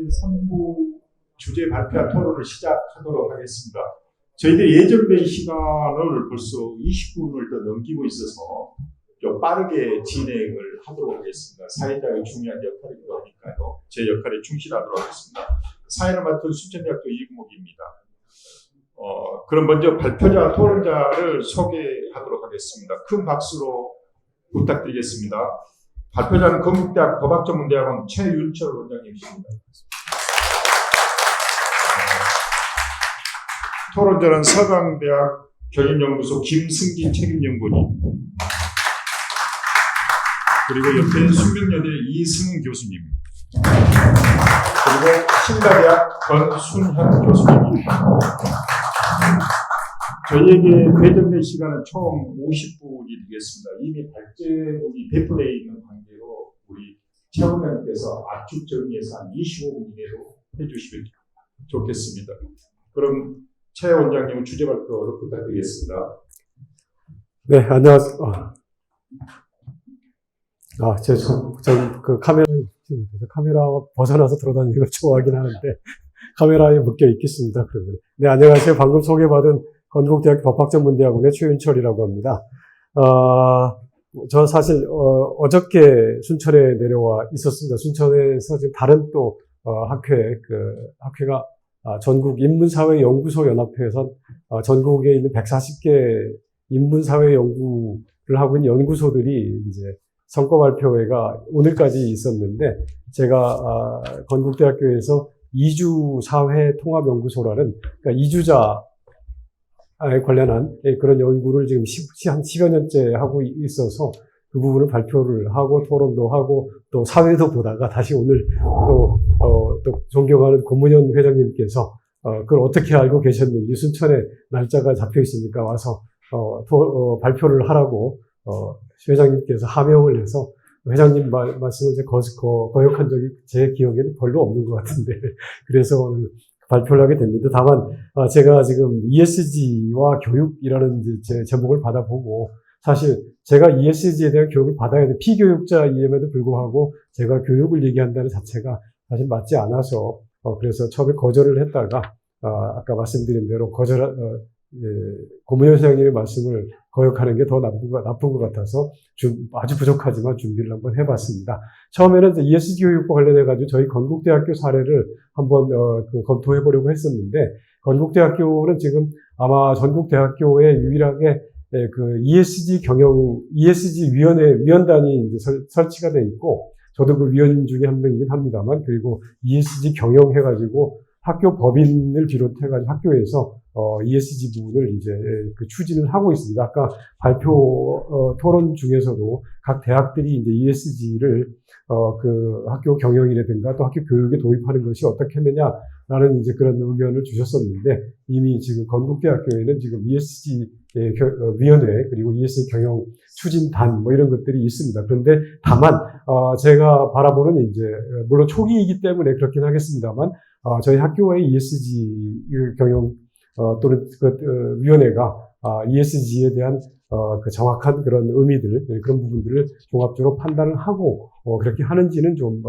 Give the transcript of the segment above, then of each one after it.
저희 3부 주제 발표와 토론을 시작하도록 하겠습니다. 저희들이 예정된 시간을 벌써 20분을 더 넘기고 있어서 좀 빠르게 진행을 하도록 하겠습니다. 사회자의 중요한 역할이기도 하니까요. 제 역할에 충실하도록 하겠습니다. 사회를 맡은 순천대학교 이국목입니다. 그럼 먼저 발표자, 토론자를 소개하도록 하겠습니다. 큰 박수로 부탁드리겠습니다. 발표자는 건국대학 법학전문대학원 최윤철 원장님이십니다. 토론자는 서강대학 경영연구소 김승진 책임연구원님, 그리고 옆에 숙명여대 이승훈 교수님, 그리고 신가대학 권순현 교수님입니다. 저희에게 배정된 시간은 총 50분이 되겠습니다. 이미 발제문이 배포되어 있는 관계로 우리 최 원장님께서 압축 정리해서 한 25분 이내로 해주시면 좋겠습니다. 그럼 최 원장님은 주제 발표를 부탁드리겠습니다. 네, 안녕하세요. 그 카메라 벗어나서 들어다니는 걸 좋아하긴 하는데, 카메라에 묶여 있겠습니다, 그러면. 네, 안녕하세요. 방금 소개받은 건국대학교 법학전문대학원의 최윤철이라고 합니다. 저 사실, 어저께 순천에 내려와 있었습니다. 순천에서 지금 다른 또, 학회가 전국인문사회연구소 연합회에서 전국에 있는 140개 인문사회연구를 하고 있는 연구소들이 이제 성과 발표회가 오늘까지 있었는데, 제가 건국대학교에서 이주사회통합연구소라는, 그러니까 이주자에 관련한 그런 연구를 지금 한 10여 년째 하고 있어서 그 부분을 발표를 하고 토론도 하고 또 사회도 보다가 다시 오늘 또 존경하는 고문현 회장님께서 그걸 어떻게 알고 계셨는지 순천에 날짜가 잡혀 있으니까 와서 발표를 하라고 회장님께서 하명을 해서 회장님 말씀을 제가 거역한 적이 제 기억에는 별로 없는 것 같은데 그래서 발표를 하게 됐는데, 다만 제가 지금 ESG와 교육이라는 제 제목을 받아보고, 사실 제가 ESG에 대한 교육을 받아야 돼, 피교육자임에도 불구하고 제가 교육을 얘기한다는 자체가 사실 맞지 않아서 그래서 처음에 거절을 했다가 아까 말씀드린 대로 고문현 회장님의 말씀을 거역하는 게 더 나쁜 것 같아서 아주 부족하지만 준비를 한번 해봤습니다. 처음에는 이제 ESG 교육과 관련해가지고 저희 건국대학교 사례를 한번 검토해보려고 했었는데, 건국대학교는 지금 아마 전국대학교에 유일하게 그 ESG 위원단이 이제 설치가 돼 있고, 저도 그 위원 중에 한 명이긴 합니다만, 그리고 ESG 경영해가지고 학교 법인을 비롯해가지고 학교에서 ESG 부분을 이제 그 추진을 하고 있습니다. 아까 발표 토론 중에서도 각 대학들이 이제 ESG를 그 학교 경영이라든가 또 학교 교육에 도입하는 것이 어떻게 하느냐라는 이제 그런 의견을 주셨었는데, 이미 지금 건국대학교에는 지금 ESG 위원회 그리고 ESG 경영 추진단 뭐 이런 것들이 있습니다. 그런데 다만 제가 바라보는 이제 물론 초기이기 때문에 그렇긴 하겠습니다만, 저희 학교의 ESG 경영 또는 위원회가 ESG에 대한 그 정확한 그런 의미들, 그런 부분들을 종합적으로 판단을 하고 그렇게 하는지는 좀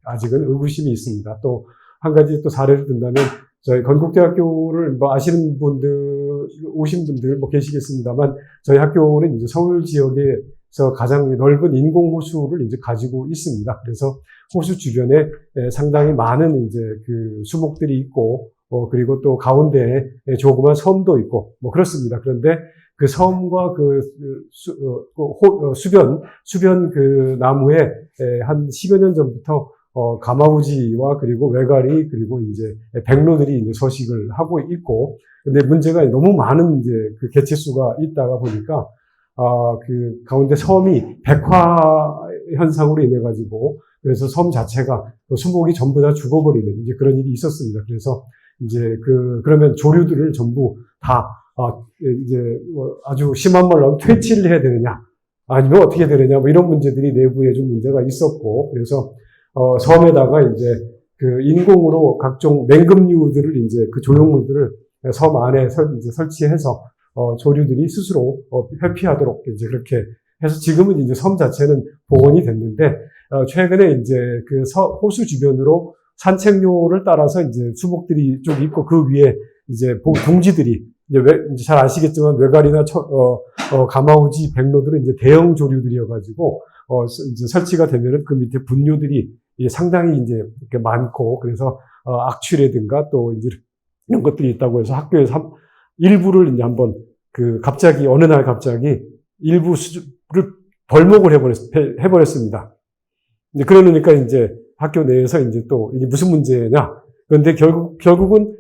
아직은 의구심이 있습니다. 또 한 가지 또 사례를 든다면, 저희 건국대학교를 뭐 아시는 분들, 오신 분들 뭐 계시겠습니다만, 저희 학교는 이제 서울 지역에서 가장 넓은 인공호수를 이제 가지고 있습니다. 그래서 호수 주변에 상당히 많은 이제 그 수목들이 있고, 그리고 또 가운데에 조그만 섬도 있고, 뭐 그렇습니다. 그런데 그 섬과 수변 그 나무에 한 10여 년 전부터 가마우지와 그리고 외가리 그리고 이제 백로들이 이제 서식을 하고 있고, 근데 문제가 너무 많은 이제 그 개체수가 있다가 보니까 그 가운데 섬이 백화 현상으로 인해 가지고, 그래서 섬 자체가 수목이 전부 다 죽어버리는 이제 그런 일이 있었습니다. 그래서 이제 그러면 조류들을 전부 다 이제 아주 심한 말로 하면 퇴치를 해야 되느냐, 아니면 어떻게 되느냐, 뭐 이런 문제들이 내부에 좀 문제가 있었고, 그래서 섬에다가 이제 그 인공으로 각종 맹금류들을 이제 그 조형물들을 섬 안에 이제 설치해서 조류들이 스스로 회피하도록 이제 그렇게 해서 지금은 이제 섬 자체는 복원이 됐는데, 최근에 이제 그 호수 주변으로 산책로를 따라서 이제 수목들이 좀 있고 그 위에 이제 둥지들이 이제 잘 아시겠지만 외갈이나 가마우지 백로들은 이제 대형 조류들이어가지고 이제 설치가 되면은 그 밑에 분뇨들이 상당히 이제 이렇게 많고 그래서 악취라든가 또 이제 이런 것들이 있다고 해서 학교에서 일부를 이제 한번 갑자기 어느 날 갑자기 일부 수준을 벌목을 해버렸습니다. 이제 그러니까 이제 학교 내에서 이제 또 이게 무슨 문제냐. 그런데 결국은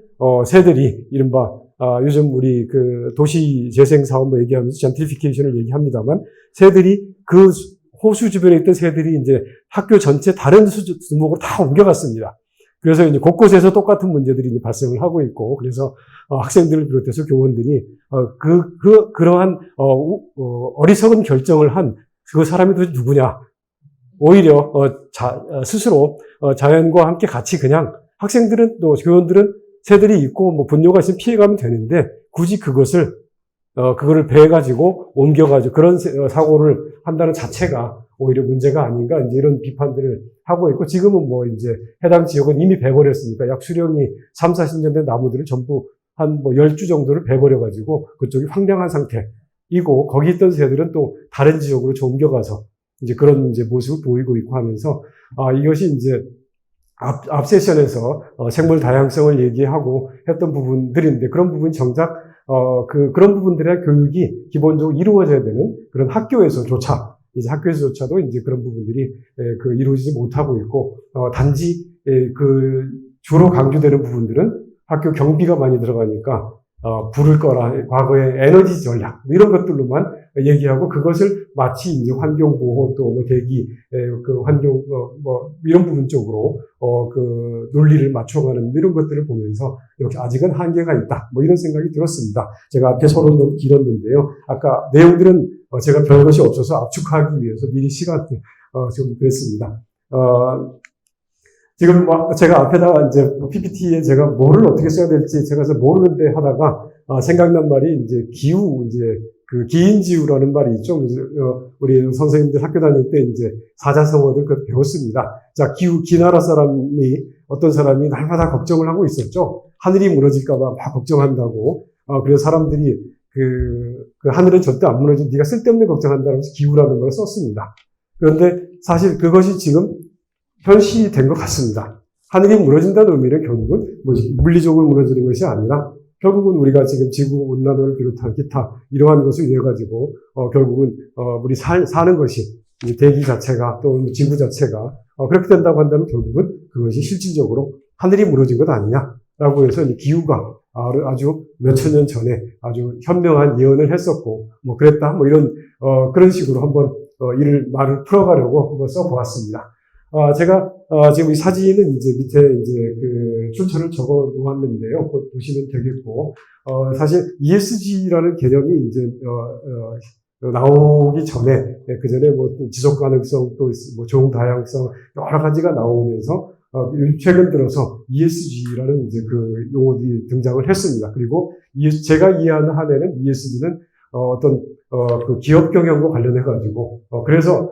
새들이 이른바 요즘 우리 도시 재생 사업 뭐 얘기하면서 젠트리피케이션을 얘기합니다만 새들이 그 호수 주변에 있던 새들이 이제 학교 전체 다른 수목으로 다 옮겨갔습니다. 그래서 이제 곳곳에서 똑같은 문제들이 이제 발생을 하고 있고, 그래서 학생들을 비롯해서 교원들이 그러한 어리석은 결정을 한 그 사람이 도대체 누구냐? 오히려 스스로 자연과 함께 같이 그냥 학생들은 또 교원들은 새들이 있고 뭐 분뇨가 있으면 피해가면 되는데 굳이 그거를 배해가지고 옮겨가지고 그런 사고를 한다는 자체가 오히려 문제가 아닌가 이제 이런 비판들을 하고 있고 지금은 뭐 이제 해당 지역은 이미 베버렸으니까 약 수령이 3, 40년 된 나무들을 전부 한 뭐 10주 정도를 베버려가지고 그쪽이 황량한 상태이고 거기 있던 새들은 또 다른 지역으로 좀 옮겨가서 이제 그런 이제 모습을 보이고 있고 하면서 이것이 이제 앞 세션에서 생물 다양성을 얘기하고 했던 부분들인데 그런 부분 정작 그런 부분들의 교육이 기본적으로 이루어져야 되는 그런 학교에서조차 이제 학교에서조차도 이제 그런 부분들이 이루어지지 못하고 있고 단지 주로 강조되는 부분들은 학교 경비가 많이 들어가니까 불을 꺼라 과거의 에너지 전략 뭐 이런 것들로만 얘기하고 그것을 마치 이제 환경 보호 또 뭐 대기 환경 뭐 이런 부분 쪽으로 논리를 맞춰가는 이런 것들을 보면서 역시 아직은 한계가 있다 뭐 이런 생각이 들었습니다. 제가 앞에 서론 너무 길었는데요. 아까 내용들은 제가 별것이 없어서 압축하기 위해서 미리 시간을 좀 그랬습니다. 지금 제가 앞에다가 이제 PPT에 제가 뭐를 어떻게 써야 될지 제가 모르는데 하다가 생각난 말이 이제 기인지우라는 말이 있죠. 우리 선생님들 학교 다닐 때 이제 사자성어들 그걸 배웠습니다. 자, 기나라 사람이 어떤 사람이 날마다 걱정을 하고 있었죠. 하늘이 무너질까봐 막 걱정한다고. 그래서 사람들이 그 하늘은 절대 안 무너진 네가 쓸데없는 걱정한다면서 기우라는 걸 썼습니다. 그런데 사실 그것이 지금 현실이 된 것 같습니다. 하늘이 무너진다는 의미는 결국은 물리적으로 무너지는 것이 아니라 결국은 우리가 지금 지구 온난화를 비롯한 기타 이러한 것을 위해 가지고 결국은 우리 사는 것이 대기 자체가 또 지구 자체가 그렇게 된다고 한다면 결국은 그것이 실질적으로 하늘이 무너진 것 아니냐라고 해서 기후가 아주 몇천 년 전에 아주 현명한 예언을 했었고 뭐 그랬다 뭐 이런 그런 식으로 한번 말을 풀어가려고 한번 써보았습니다. 제가 지금 이 사진은 이제 밑에 이제 출처를 적어 놓았는데요. 보시면 되겠고 사실 ESG라는 개념이 이제 나오기 전에 그 전에 뭐 지속 가능성 또 뭐 종 다양성 여러 가지가 나오면서 최근 들어서 ESG라는 이제 용어들이 등장을 했습니다. 그리고 제가 이해하는 한에는 ESG는 어떤 기업 경영과 관련해가지고, 그래서,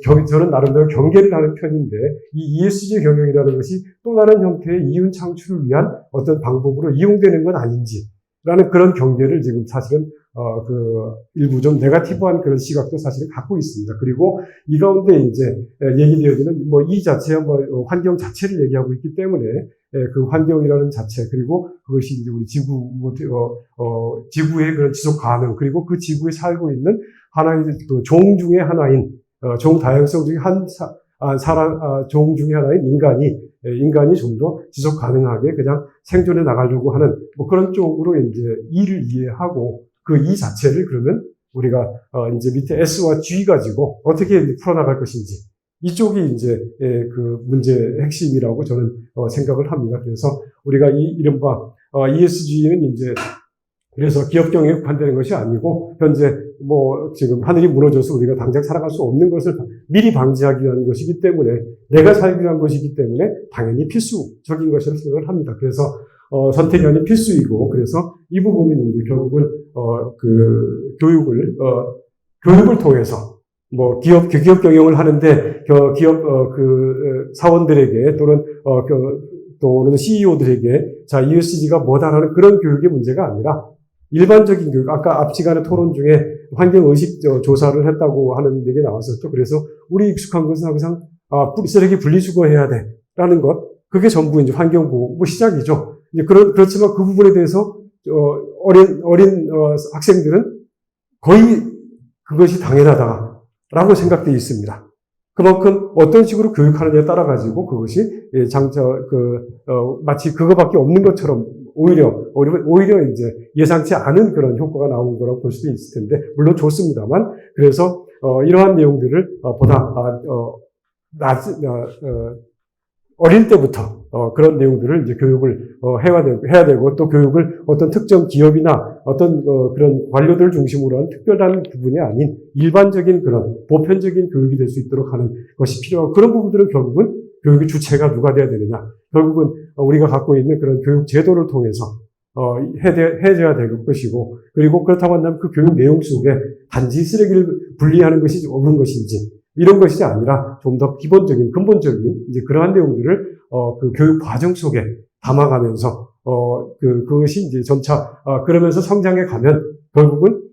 저는 나름대로 경계를 하는 편인데, 이 ESG 경영이라는 것이 또 다른 형태의 이윤 창출을 위한 어떤 방법으로 이용되는 건 아닌지라는 그런 경계를 지금 사실은, 일부 좀 네거티브한 그런 시각도 사실은 갖고 있습니다. 그리고 이 가운데 이제 얘기되어지는 이 자체의 환경 자체를 얘기하고 있기 때문에, 그 환경이라는 자체, 그리고 그것이 이제 우리 지구의 그런 지속 가능, 그리고 그 지구에 살고 있는 하나의 종 중에 하나인, 종 다양성 중에 종 중에 하나인 인간이 좀 더 지속 가능하게 그냥 생존해 나가려고 하는 그런 쪽으로 이제 E를 이해하고 그 E 자체를 그러면 우리가 이제 밑에 S와 G 가지고 어떻게 풀어나갈 것인지 이쪽이 이제 문제의 핵심이라고 저는 생각을 합니다. 그래서 우리가 이른바 ESG는 이제 그래서 기업 경영에 국한되는 것이 아니고 현재 지금 하늘이 무너져서 우리가 당장 살아갈 수 없는 것을 미리 방지하기 위한 것이기 때문에 내가 살기 위한 것이기 때문에 당연히 필수적인 것이라고 생각을 합니다. 그래서 선택이 아닌 필수이고 그래서 이 부분은 이제 결국은 교육을 통해서 뭐 기업 경영을 하는데 기업 사원들에게 또는 CEO들에게 자 ESG가 뭐다라는 그런 교육의 문제가 아니라 일반적인 교육, 아까 앞 시간에 토론 중에 환경의식 조사를 했다고 하는 얘기 나왔었죠. 그래서 우리 익숙한 것은 항상 쓰레기 분리수거해야 돼라는 것, 그게 전부 이제 환경보호 시작이죠. 이제 그렇지만 그 부분에 대해서 어린 학생들은 거의 그것이 당연하다라고 생각되어 있습니다. 그만큼 어떤 식으로 교육하느냐에 따라 가지고 그것이 마치 그거밖에 없는 것처럼 오히려 이제 예상치 않은 그런 효과가 나온 거라고 볼 수도 있을 텐데, 물론 좋습니다만, 그래서 이러한 내용들을 보다 어릴 때부터 그런 내용들을 이제 교육을 해야 되고 또 교육을 어떤 특정 기업이나 어떤 그런 관료들 중심으로 한 특별한 부분이 아닌 일반적인 그런 보편적인 교육이 될 수 있도록 하는 것이 필요하고, 그런 부분들은 결국은 교육의 주체가 누가 돼야 되느냐, 결국은 우리가 갖고 있는 그런 교육 제도를 통해서 해줘야 될 것이고, 그리고 그렇다고 한다면 그 교육 내용 속에 단지 쓰레기를 분리하는 것이 옳은 것인지 이런 것이 아니라 좀 더 기본적인, 근본적인 이제 그러한 내용들을 그 교육 과정 속에 담아가면서 그것이 이제 점차 그러면서 성장해 가면 결국은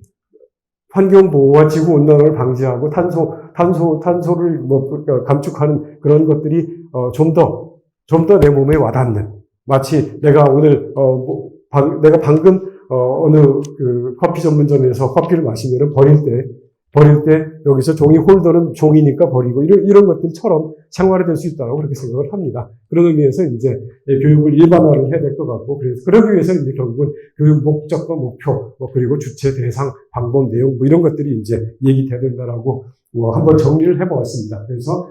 환경 보호와 지구 온난화를 방지하고 탄소를 감축하는 그런 것들이 좀 더 내 몸에 와닿는, 마치 내가 오늘 내가 방금 어느 그 커피 전문점에서 커피를 마시면은 버릴 때 여기서 종이 홀더는 종이니까 버리고 이런 것들처럼 생활이 될 수 있다고 그렇게 생각을 합니다. 그런 의미에서 이제 교육을 일반화를 해야 될 것 같고, 그래서 그러기 위해서 이제 결국은 교육 목적과 목표, 그리고 주체, 대상, 방법, 내용 이런 것들이 이제 얘기돼야 된다라고 한번 정리를 해보았습니다. 그래서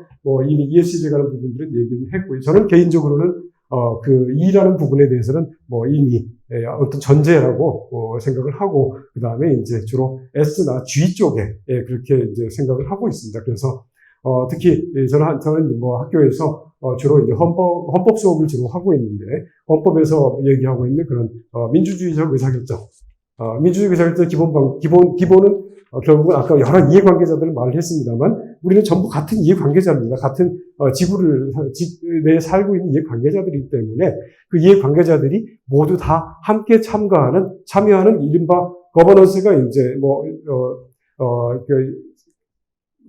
이미 ESG에 관한 부분들은 얘기는 했고요. 저는 개인적으로는 그 E라는 부분에 대해서는 이미 어떤 전제라고 생각을 하고, 그 다음에 이제 주로 S나 G 쪽에 그렇게 이제 생각을 하고 있습니다. 그래서 특히 저는 학교에서 주로 이제 헌법 수업을 주로 하고 있는데, 헌법에서 얘기하고 있는 그런 민주주의적 의사결정, 민주주의 의사결정 기본은 결국은 아까 여러 이해관계자들을 말을 했습니다만, 우리는 전부 같은 이해관계자입니다. 같은 내에 살고 있는 이해관계자들이기 때문에 그 이해관계자들이 모두 다 함께 참여하는 이른바 거버넌스가 이제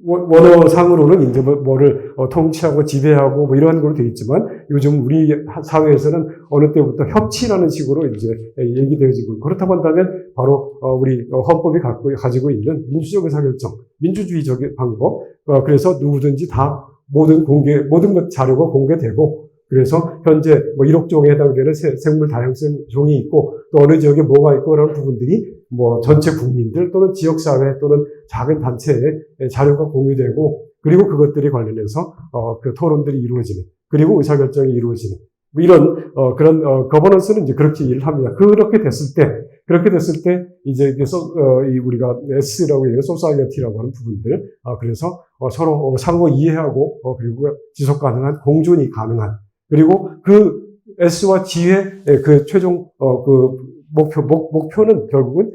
원어상으로는 이제 뭐를 통치하고 지배하고 이러한 걸로 되어 있지만, 요즘 우리 사회에서는 어느 때부터 협치라는 식으로 이제 얘기되어지고 있고, 그렇다고 한다면 바로 우리 헌법이 가지고 있는 민주적 의사결정, 민주주의적 방법, 그래서 누구든지 다 모든 것 자료가 공개되고, 그래서 현재 1억 종에 해당되는 생물 다양성 종이 있고, 또 어느 지역에 뭐가 있고, 그런 부분들이 전체 국민들 또는 지역사회 또는 작은 단체에 자료가 공유되고, 그리고 그것들이 관련해서 그 토론들이 이루어지는, 그리고 의사결정이 이루어지는 이런 그런 거버넌스는 이제 그렇게 일을 합니다. 그렇게 됐을 때 이제 우리가 S라고 얘기하는 소사이어티라고 하는 부분들, 그래서 서로 상호 이해하고 그리고 지속 가능한 공존이 가능한, 그리고 그 S와 G의 그 최종 목표는 결국은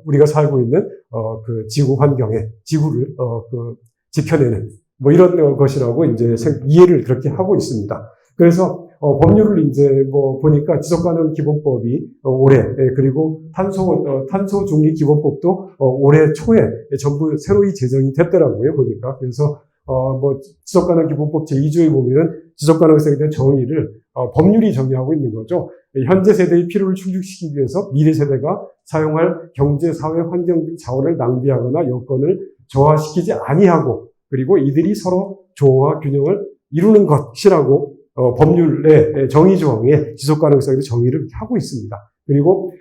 우리가 살고 있는 그 지구 환경에 지구를 지켜내는 이런 것이라고 이제 이해를 그렇게 하고 있습니다. 그래서 법률을 이제 보니까 지속가능 기본법이 올해, 그리고 탄소 중립 기본법도 올해 초에 전부 새로이 제정이 됐더라고요, 보니까. 그래서 지속가능 기본법 제2조에 보면은 지속가능성에 대한 정의를 법률이 정의하고 있는 거죠. 현재 세대의 필요를 충족시키기 위해서 미래 세대가 사용할 경제, 사회, 환경 등 자원을 낭비하거나 여건을 저하시키지 아니하고, 그리고 이들이 서로 조화와 균형을 이루는 것이라고 법률의 정의 조항에 지속가능성에 정의를 하고 있습니다. 그리고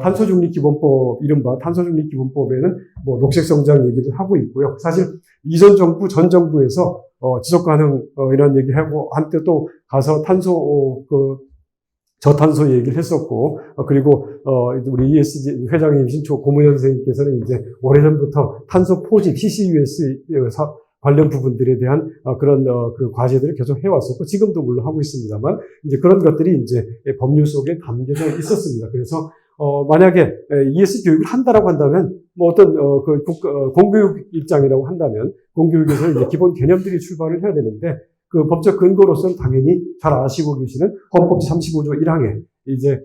탄소중립기본법, 이른바 탄소중립기본법에는 녹색성장 얘기도 하고 있고요. 사실 이전 정부, 전 정부에서 지속가능 이런 얘기를 하고, 한때 또 가서 저탄소 얘기를 했었고, 그리고 우리 ESG 회장님이신 고문현 선생님께서는 이제 오래전부터 탄소 포집 CCUS 관련 부분들에 대한 그런 그 과제들을 계속 해왔었고, 지금도 물론 하고 있습니다만, 이제 그런 것들이 이제 법률 속에 담겨져 있었습니다. 그래서 만약에 ESG 교육을 한다라고 한다면, 뭐 어떤, 공교육 입장이라고 한다면, 공교육에서 이제 기본 개념들이 출발을 해야 되는데, 그 법적 근거로서는 당연히 잘 아시고 계시는 헌법제 35조 1항에 이제,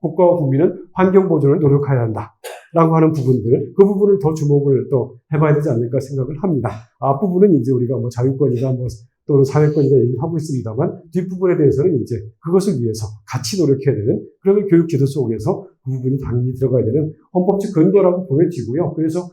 국가와 국민은 환경 보존을 노력해야 한다. 라고 하는 부분들, 그 부분을 더 주목을 또 해봐야 되지 않을까 생각을 합니다. 앞부분은 이제 우리가 뭐 자유권이나 뭐 또는 사회권이나 얘기를 하고 있습니다만, 뒷부분에 대해서는 이제 그것을 위해서 같이 노력해야 되는, 그러면 교육 제도 속에서 그 부분이 당연히 들어가야 되는 헌법적 근거라고 보여지고요. 그래서,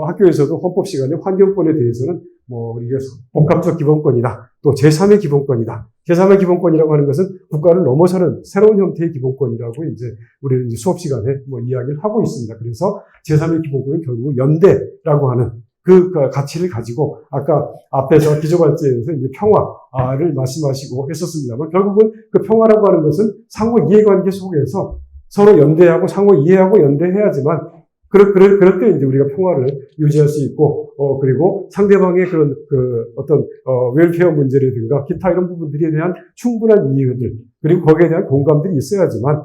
학교에서도 헌법 시간에 환경권에 대해서는 뭐, 우리가 복합적 기본권이다. 또 제3의 기본권이다. 제3의 기본권이라고 하는 것은 국가를 넘어서는 새로운 형태의 기본권이라고 이제 우리는 이제 수업 시간에 뭐 이야기를 하고 있습니다. 그래서 제3의 기본권은 결국 연대라고 하는 그 가치를 가지고 아까 앞에서 기조발제에서 이제 평화를 말씀하시고 했었습니다만 결국은 그 평화라고 하는 것은 상호 이해관계 속에서 서로 연대하고 상호 이해하고 연대해야지만 그럴 때 이제 우리가 평화를 유지할 수 있고, 그리고 상대방의 그런, 웰페어 문제라든가 기타 이런 부분들에 대한 충분한 이해들, 그리고 거기에 대한 공감들이 있어야지만,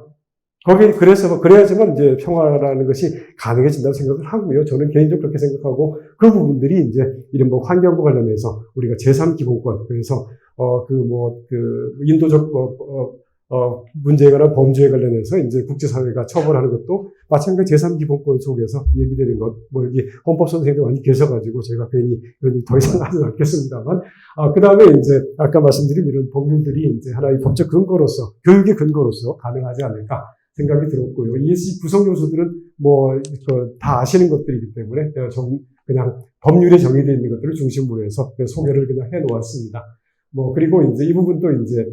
그래야지만 이제 평화라는 것이 가능해진다고 생각을 하고요. 저는 개인적으로 그렇게 생각하고, 그 부분들이 이제 이른바 환경과 관련해서 우리가 제3기본권, 그래서, 인도적, 문제에 관한 범죄에 관련해서 이제 국제사회가 처벌하는 것도 마찬가지 제3기본권 속에서 얘기되는 것, 뭐 여기 헌법 선생님도 많이 계셔가지고 제가 괜히 더 이상 하지 않겠습니다만, 그 다음에 이제 아까 말씀드린 이런 법률들이 이제 하나의 법적 근거로서, 교육의 근거로서 가능하지 않을까 생각이 들었고요. ESG 구성 요소들은 다 아시는 것들이기 때문에 그냥 법률에 정의되어 있는 것들을 중심으로 해서 소개를 그냥 해 놓았습니다. 그리고 이제 이 부분도 이제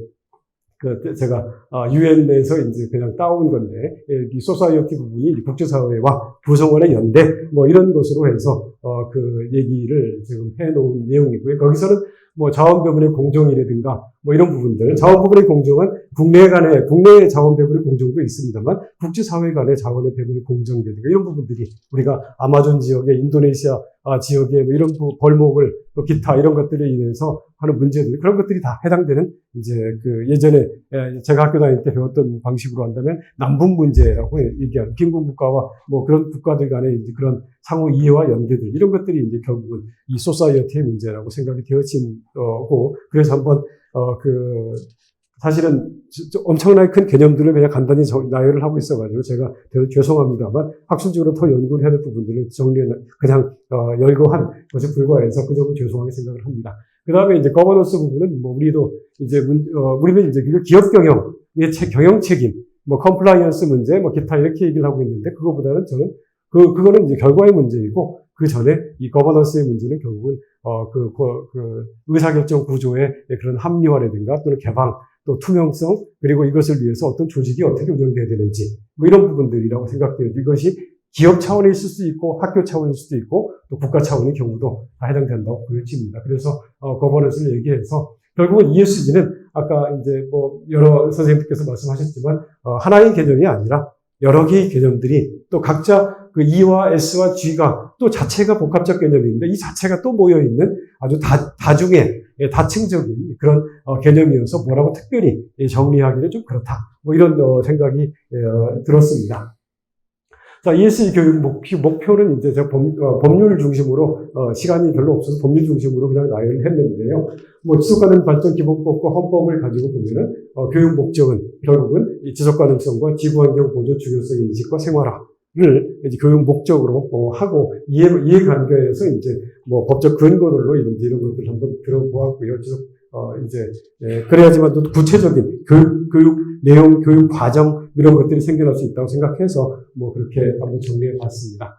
제가, UN 내에서 이제 그냥 따온 건데, 이 소사이어티 부분이 국제사회와 구성원의 연대, 이런 것으로 해서, 얘기를 지금 해놓은 내용이고요. 거기서는 자원 배분의 공정이라든가, 이런 부분들, 자원 배분의 공정은 국내 자원 배분의 공정도 있습니다만, 국제사회 간의 자원의 배분의 공정이라든가, 이런 부분들이 우리가 아마존 지역의 인도네시아 지역의 이런 벌목을 또 기타 이런 것들에 인해서 하는 문제들, 그런 것들이 다 해당되는 이제 예전에 제가 학교 다닐 때 배웠던 방식으로 한다면 남북 문제라고 얘기하는 빈곤 국가와 그런 국가들 간의 이제 그런 상호 이해와 연대들, 이런 것들이 이제 결국은 이 소사이어티의 문제라고 생각이 되어진 거고, 그래서 한번 사실은 엄청나게 큰 개념들을 그냥 간단히 나열을 하고 있어가지고 제가 되게 죄송합니다만 학술적으로 더 연구를 해야 될 부분들을 그냥 열거한 것에 불과해서 그 점은 죄송하게 생각을 합니다. 그 다음에 이제 거버넌스 부분은 우리는 이제 기업 경영의 경영 책임, 컴플라이언스 문제, 기타 이렇게 얘기를 하고 있는데 그거보다는 저는 그거는 이제 결과의 문제이고 그 전에 이 거버넌스의 문제는 결국은 의사결정 구조의 그런 합리화라든가 또는 개방, 또 투명성, 그리고 이것을 위해서 어떤 조직이 어떻게 운영돼야 되는지, 이런 부분들이라고 생각돼요. 이것이 기업 차원에 있을 수도 있고, 학교 차원일 수도 있고, 또 국가 차원의 경우도 다 해당된다고 보여집니다. 그래서, 거버넌스를 얘기해서, 결국은 ESG는 아까 이제 여러 선생님들께서 말씀하셨지만, 하나의 개념이 아니라, 여러 개의 개념들이 또 각자 그 E와 S와 G가 또 자체가 복합적 개념인데 이 자체가 또 모여있는 아주 다층적인 그런 개념이어서 뭐라고 특별히 정리하기는 좀 그렇다. 이런 생각이 들었습니다. 자, ESG 교육 목표는 이제 제가 법률 중심으로, 시간이 별로 없어서 법률 중심으로 그냥 나열을 했는데요. 지속가능 발전 기본법과 헌법을 가지고 보면은, 교육 목적은 결국은 이 지속가능성과 지구환경 보존 중요성의 인식과 생활화를 이제 교육 목적으로 하고 이해관계에서 이제 법적 근거들로 이런 것들을 한번 들어보았고요. 그래야지만 또 구체적인 교육 내용, 교육 과정, 이런 것들이 생겨날 수 있다고 생각해서, 그렇게 한번 정리해 봤습니다.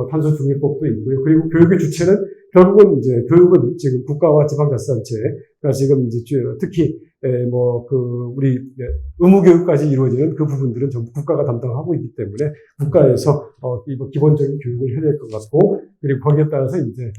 탄소 중립법도 있고요. 그리고 교육의 주체는, 결국은 이제, 교육은 지금 국가와 지방자치단체가 지금 이제, 특히, 우리, 의무교육까지 이루어지는 그 부분들은 전부 국가가 담당하고 있기 때문에, 국가에서, 기본적인 교육을 해야 될 것 같고, 그리고 거기에 따라서 이제,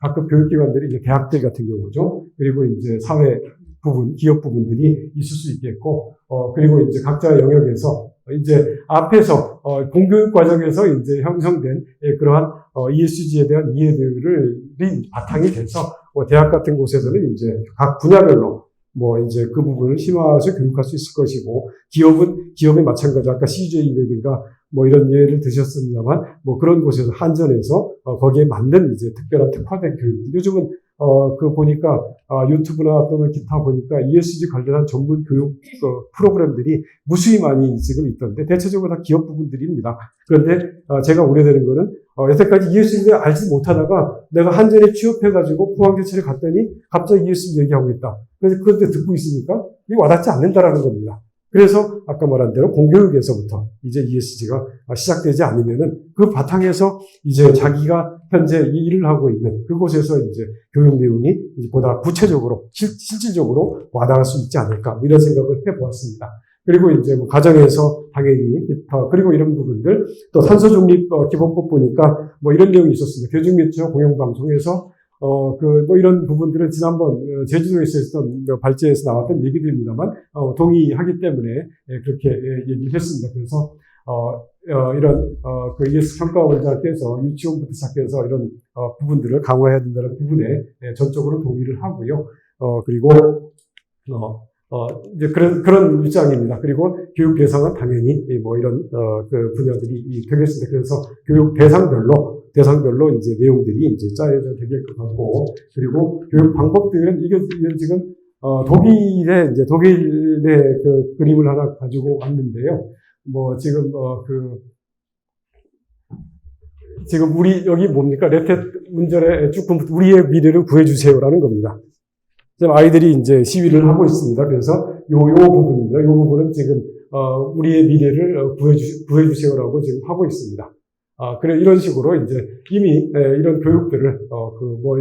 각급 교육기관들이 이제 대학들 같은 경우죠. 그리고 이제 사회 부분, 기업 부분들이 있을 수 있겠고, 그리고 이제 각자 영역에서 이제 앞에서, 공교육 과정에서 이제 형성된 그러한, ESG에 대한 이해들이 바탕이 돼서, 대학 같은 곳에서는 이제 각 분야별로, 뭐 이제 그 부분을 심화해서 교육할 수 있을 것이고, 기업은 마찬가지. 아까 CJ라든가 뭐 이런 예를 드셨습니다만, 뭐 그런 곳에서 한전에서 거기에 맞는 이제 특별한 특화된 교육. 요즘은 보니까, 유튜브나 또는 기타 보니까 ESG 관련한 전문 교육, 프로그램들이 무수히 많이 지금 있던데, 대체적으로 다 기업 부분들입니다. 그런데, 제가 우려되는 거는, 여태까지 ESG를 알지 못하다가, 내가 한전에 취업해가지고 포항제철에 갔더니, 갑자기 ESG 얘기하고 있다. 그래서 그런데 듣고 있으니까, 이게 와닿지 않는다라는 겁니다. 그래서 아까 말한 대로 공교육에서부터 이제 ESG가 시작되지 않으면은 그 바탕에서 이제 자기가 현재 이 일을 하고 있는 그곳에서 이제 교육 내용이 보다 구체적으로 실질적으로 와닿을 수 있지 않을까 이런 생각을 해보았습니다. 그리고 이제 뭐 가정에서 당연히 그리고 이런 부분들 또 탄소중립 기본법 보니까 뭐 이런 내용이 있었습니다. 교육미디어 공영방송에서 뭐 이런 부분들은 지난번 제주도에서 했던 발제에서 나왔던 얘기들입니다만, 동의하기 때문에 그렇게 얘기를 했습니다. 그래서, 이런, ES 평가원장께서 유치원부터 시작해서 이런, 부분들을 강화해야 된다는 부분에 전적으로 동의를 하고요. 그리고, 이제 그런 입장입니다. 그리고 교육 대상은 당연히 뭐 이런, 분야들이 되겠습니다. 그래서 교육 대상별로 이제 내용들이 이제 짜여져 되길 것 같고, 그리고 교육 방법들은 이게 지금, 독일의 그 그림을 하나 가지고 왔는데요. 뭐 지금, 지금 여기 뭡니까? 레텟 운전의 주권, 우리의 미래를 구해주세요라는 겁니다. 지금 아이들이 이제 시위를 하고 있습니다. 그래서 요 부분입니다. 요 부분은 지금, 우리의 미래를 구해주세요라고 지금 하고 있습니다. 그래, 이런 식으로 이제 이미, 이런 교육들을,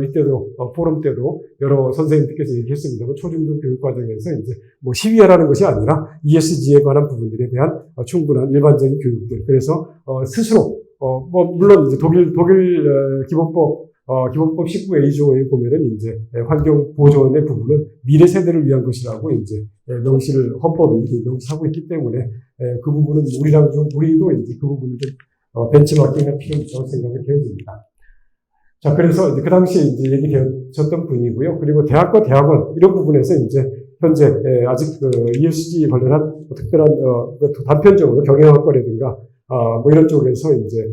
이때도, 포럼 때도 여러 선생님들께서 얘기했습니다. 초중등 교육과정에서 이제 뭐 시위하라는 것이 아니라 ESG에 관한 부분들에 대한 충분한 일반적인 교육들. 그래서, 스스로, 물론 이제 독일 기본법 19A조에 보면은 이제 환경 보존의 부분은 미래 세대를 위한 것이라고 이제 헌법이 명시하고 있기 때문에 그 부분은 우리도 이제 그 부분을 벤치마킹할 필요가 있다고 생각이 되어집니다. 자, 그래서 이제 그 당시에 이제 얘기되었던 분이고요. 그리고 대학과 대학원, 이런 부분에서 이제 현재, 아직 ESG 관련한 특별한, 단편적으로 경영학과라든가, 뭐 이런 쪽에서 이제,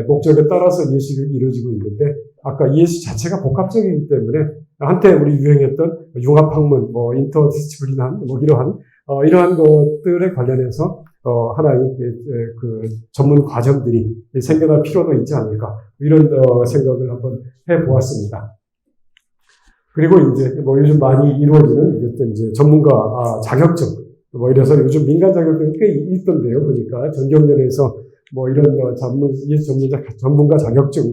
목적에 따라서 ESG가 이루어지고 있는데, 아까 ESG 자체가 복합적이기 때문에, 한때 우리 유행했던 융합학문, 뭐 인터디스플리나한, 뭐 이러한 것들에 관련해서, 하나의, 전문 과정들이 생겨날 필요도 있지 않을까. 이런, 생각을 한번 해보았습니다. 그리고 이제, 뭐 요즘 많이 이루어지는, 이제 전문가, 자격증. 뭐 이래서 요즘 민간 자격증이 꽤 있던데요. 보니까 전경련에서 뭐 이런, 전문가 자격증,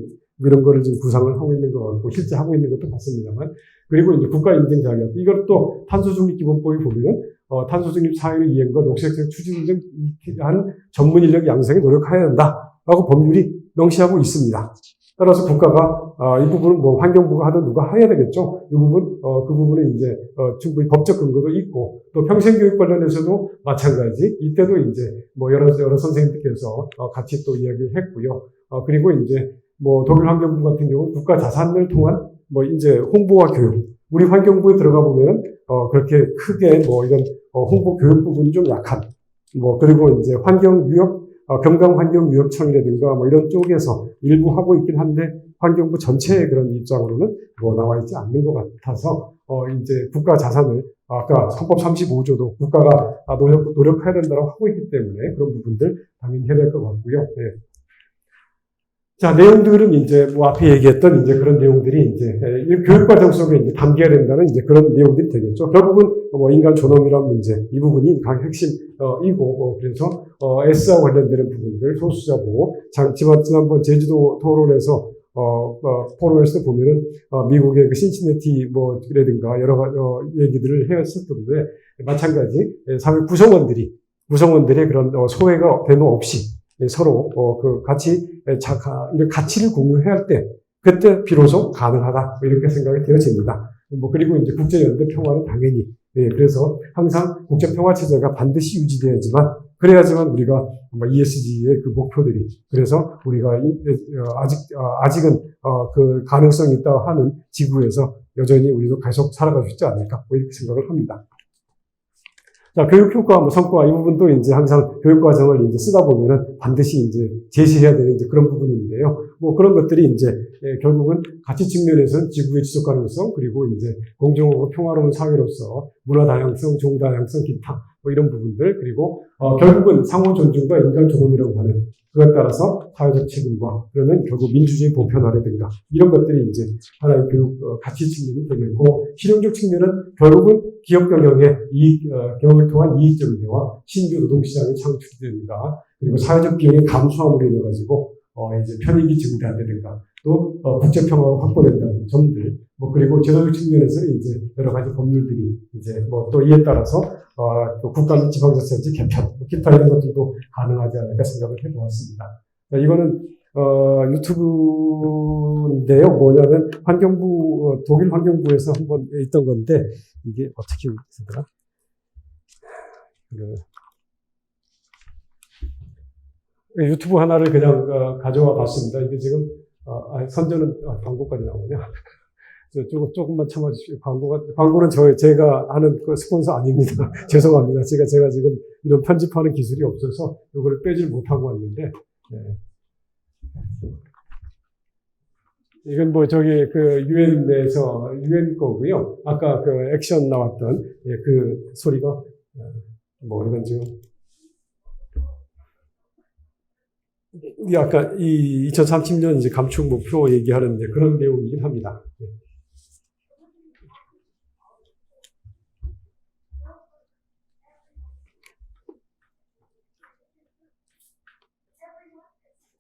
이런 거를 지금 구상을 하고 있는 것 같고, 실제 하고 있는 것도 같습니다만. 그리고 이제 국가 인증 자격. 이것도 탄소중립 기본법에 보면, 탄소중립 사회의 이행과 녹색적 추진 등 한 전문 인력 양성에 노력해야 된다라고 법률이 명시하고 있습니다. 따라서 국가가 이 부분은 뭐 환경부가 하든 누가 해야 되겠죠. 이 부분 그 부분은 이제 충분히 법적 근거도 있고 또 평생교육 관련해서도 마찬가지. 이때도 이제 뭐 여러 선생님들께서 같이 또 이야기를 했고요. 그리고 이제 뭐 독일 환경부 같은 경우 국가 자산을 통한 뭐 이제 홍보와 교육. 우리 환경부에 들어가 보면 그렇게 크게 뭐 이런 홍보 교육 부분이 좀 약한. 뭐 그리고 이제 경강환경유역청이라든가 뭐 이런 쪽에서 일부 하고 있긴 한데 환경부 전체의 그런 입장으로는 뭐 나와 있지 않는 것 같아서 이제 국가 자산을 아까 헌법 35조도 국가가 노력해야 된다고 하고 있기 때문에 그런 부분들 당연히 해야 될 것 같고요. 네. 자, 내용들은 이제 뭐 앞에 얘기했던 이제 그런 내용들이 이제 교육 과정 속에 이제 담겨야 된다는 이제 그런 내용들이 되겠죠. 결국은 뭐 인간 존엄이란 문제 이 부분이 강 핵심이고 그래서 S와 관련되는 부분들 소수자 보호. 지난번 제주도 토론에서 포럼에서 보면은 미국의 그 신시내티 뭐라든가 여러 가지 얘기들을 해왔었던데 마찬가지 사회 구성원들의 그런 소외가 되는 없이 서로 이런 가치를 공유해야 할 때 그때 비로소 가능하다 이렇게 생각이 되어집니다. 뭐 그리고 이제 국제연대 평화는 당연히 그래서 항상 국제평화 체제가 반드시 그래야지만 우리가 ESG의 그 목표들이 그래서 우리가 아직은 그 가능성이 있다 하는 지구에서 여전히 우리도 계속 살아갈 수 있지 않을까 뭐 이렇게 생각을 합니다. 자, 교육 효과, 뭐 성과 이 부분도 이제 항상 교육 과정을 이제 쓰다 보면은 반드시 이제 제시해야 되는 이제 그런 부분인데요. 뭐 그런 것들이 이제 결국은 가치 측면에서는 지구의 지속 가능성 그리고 이제 공정하고 평화로운 사회로서 문화 다양성, 종 다양성, 기타 뭐 이런 부분들 그리고 결국은 상호 존중과 인간 존엄이라고 하는 그에 따라서 사회적 책임과 그러면 결국 민주주의 보편화라든가 이런 것들이 이제 하나의 교육 가치 측면이 되겠고 실용적 측면은 결국은 기업 경영의 경영을 통한 이익 증대와 신규 노동시장의 창출이든가 그리고 사회적 비용의 감소함으로 인해 가지고 이제 편익이 증대한다든가 또 국제 평화가 확보된다는 점들 뭐 그리고 제도적 측면에서는 이제 여러 가지 법률들이 이제 뭐 또 이에 따라서 또 국가 및 지방자치단체 개편 뭐 기타 이런 것들도 가능하지 않을까 생각을 해보았습니다. 이거는 유튜브인데요. 뭐냐면 환경부 독일 환경부에서 한번 있던 건데 이게 어떻게 쓰더라? 유튜브 하나를 그냥 가져와 봤습니다. 이게 지금 선전은 광고까지 나오냐? 조금만 참아주십시오. 광고는 제가 하는 그 스폰서 아닙니다. 죄송합니다. 제가 지금 이런 편집하는 기술이 없어서 이걸 빼질 못하고 왔는데, 네. 이건 뭐 유엔 내에서 유엔 거고요. 아까 그 액션 나왔던 그 소리가 뭐 이건 지금 아까 이 2030년 이제 감축 목표 얘기하는데 그런 내용이긴 합니다.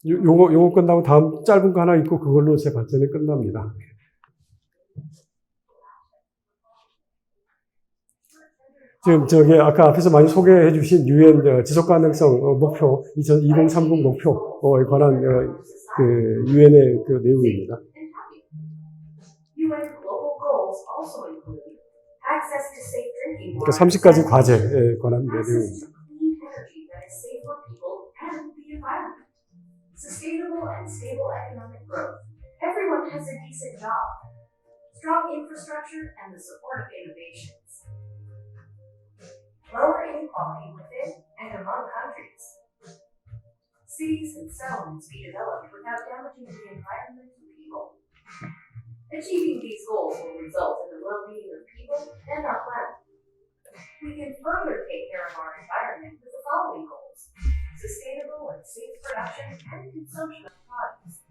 요거 끝나고 다음 짧은 거 하나 있고 그걸로 제 발전이 끝납니다. 지금 아까 앞에서 많이 소개해 주신 유엔 지속가능성 목표 2030 목표에 관한 그 유엔의 그 내용입니다. 그러니까 30가지 과제에 관한 내용입니다. Sustainable and stable economic growth. Everyone has a decent job. Strong infrastructure and the support of innovations. Lower inequality within and among countries. Cities and settlements be developed without damaging the environment and people. Achieving these goals will result in the well-being of people and our planet. We can further take care of our environment with the following goals. Sustainable and safe production and consumption of products.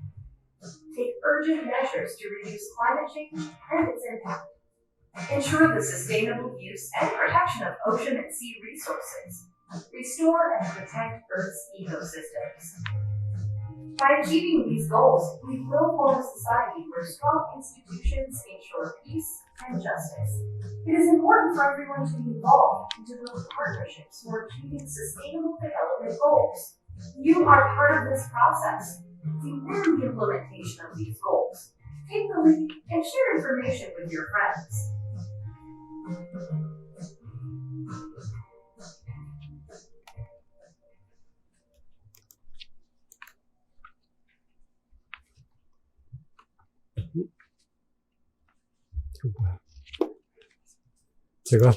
Take urgent measures to reduce climate change and its impact. Ensure the sustainable use and protection of ocean and sea resources. Restore and protect Earth's ecosystems. By achieving these goals, we will form a society where strong institutions ensure peace and justice. It is important for everyone to be involved and to build partnerships for achieving sustainable development goals. You are part of this process. Demand the implementation of these goals. Take the lead and share information with your friends. 제가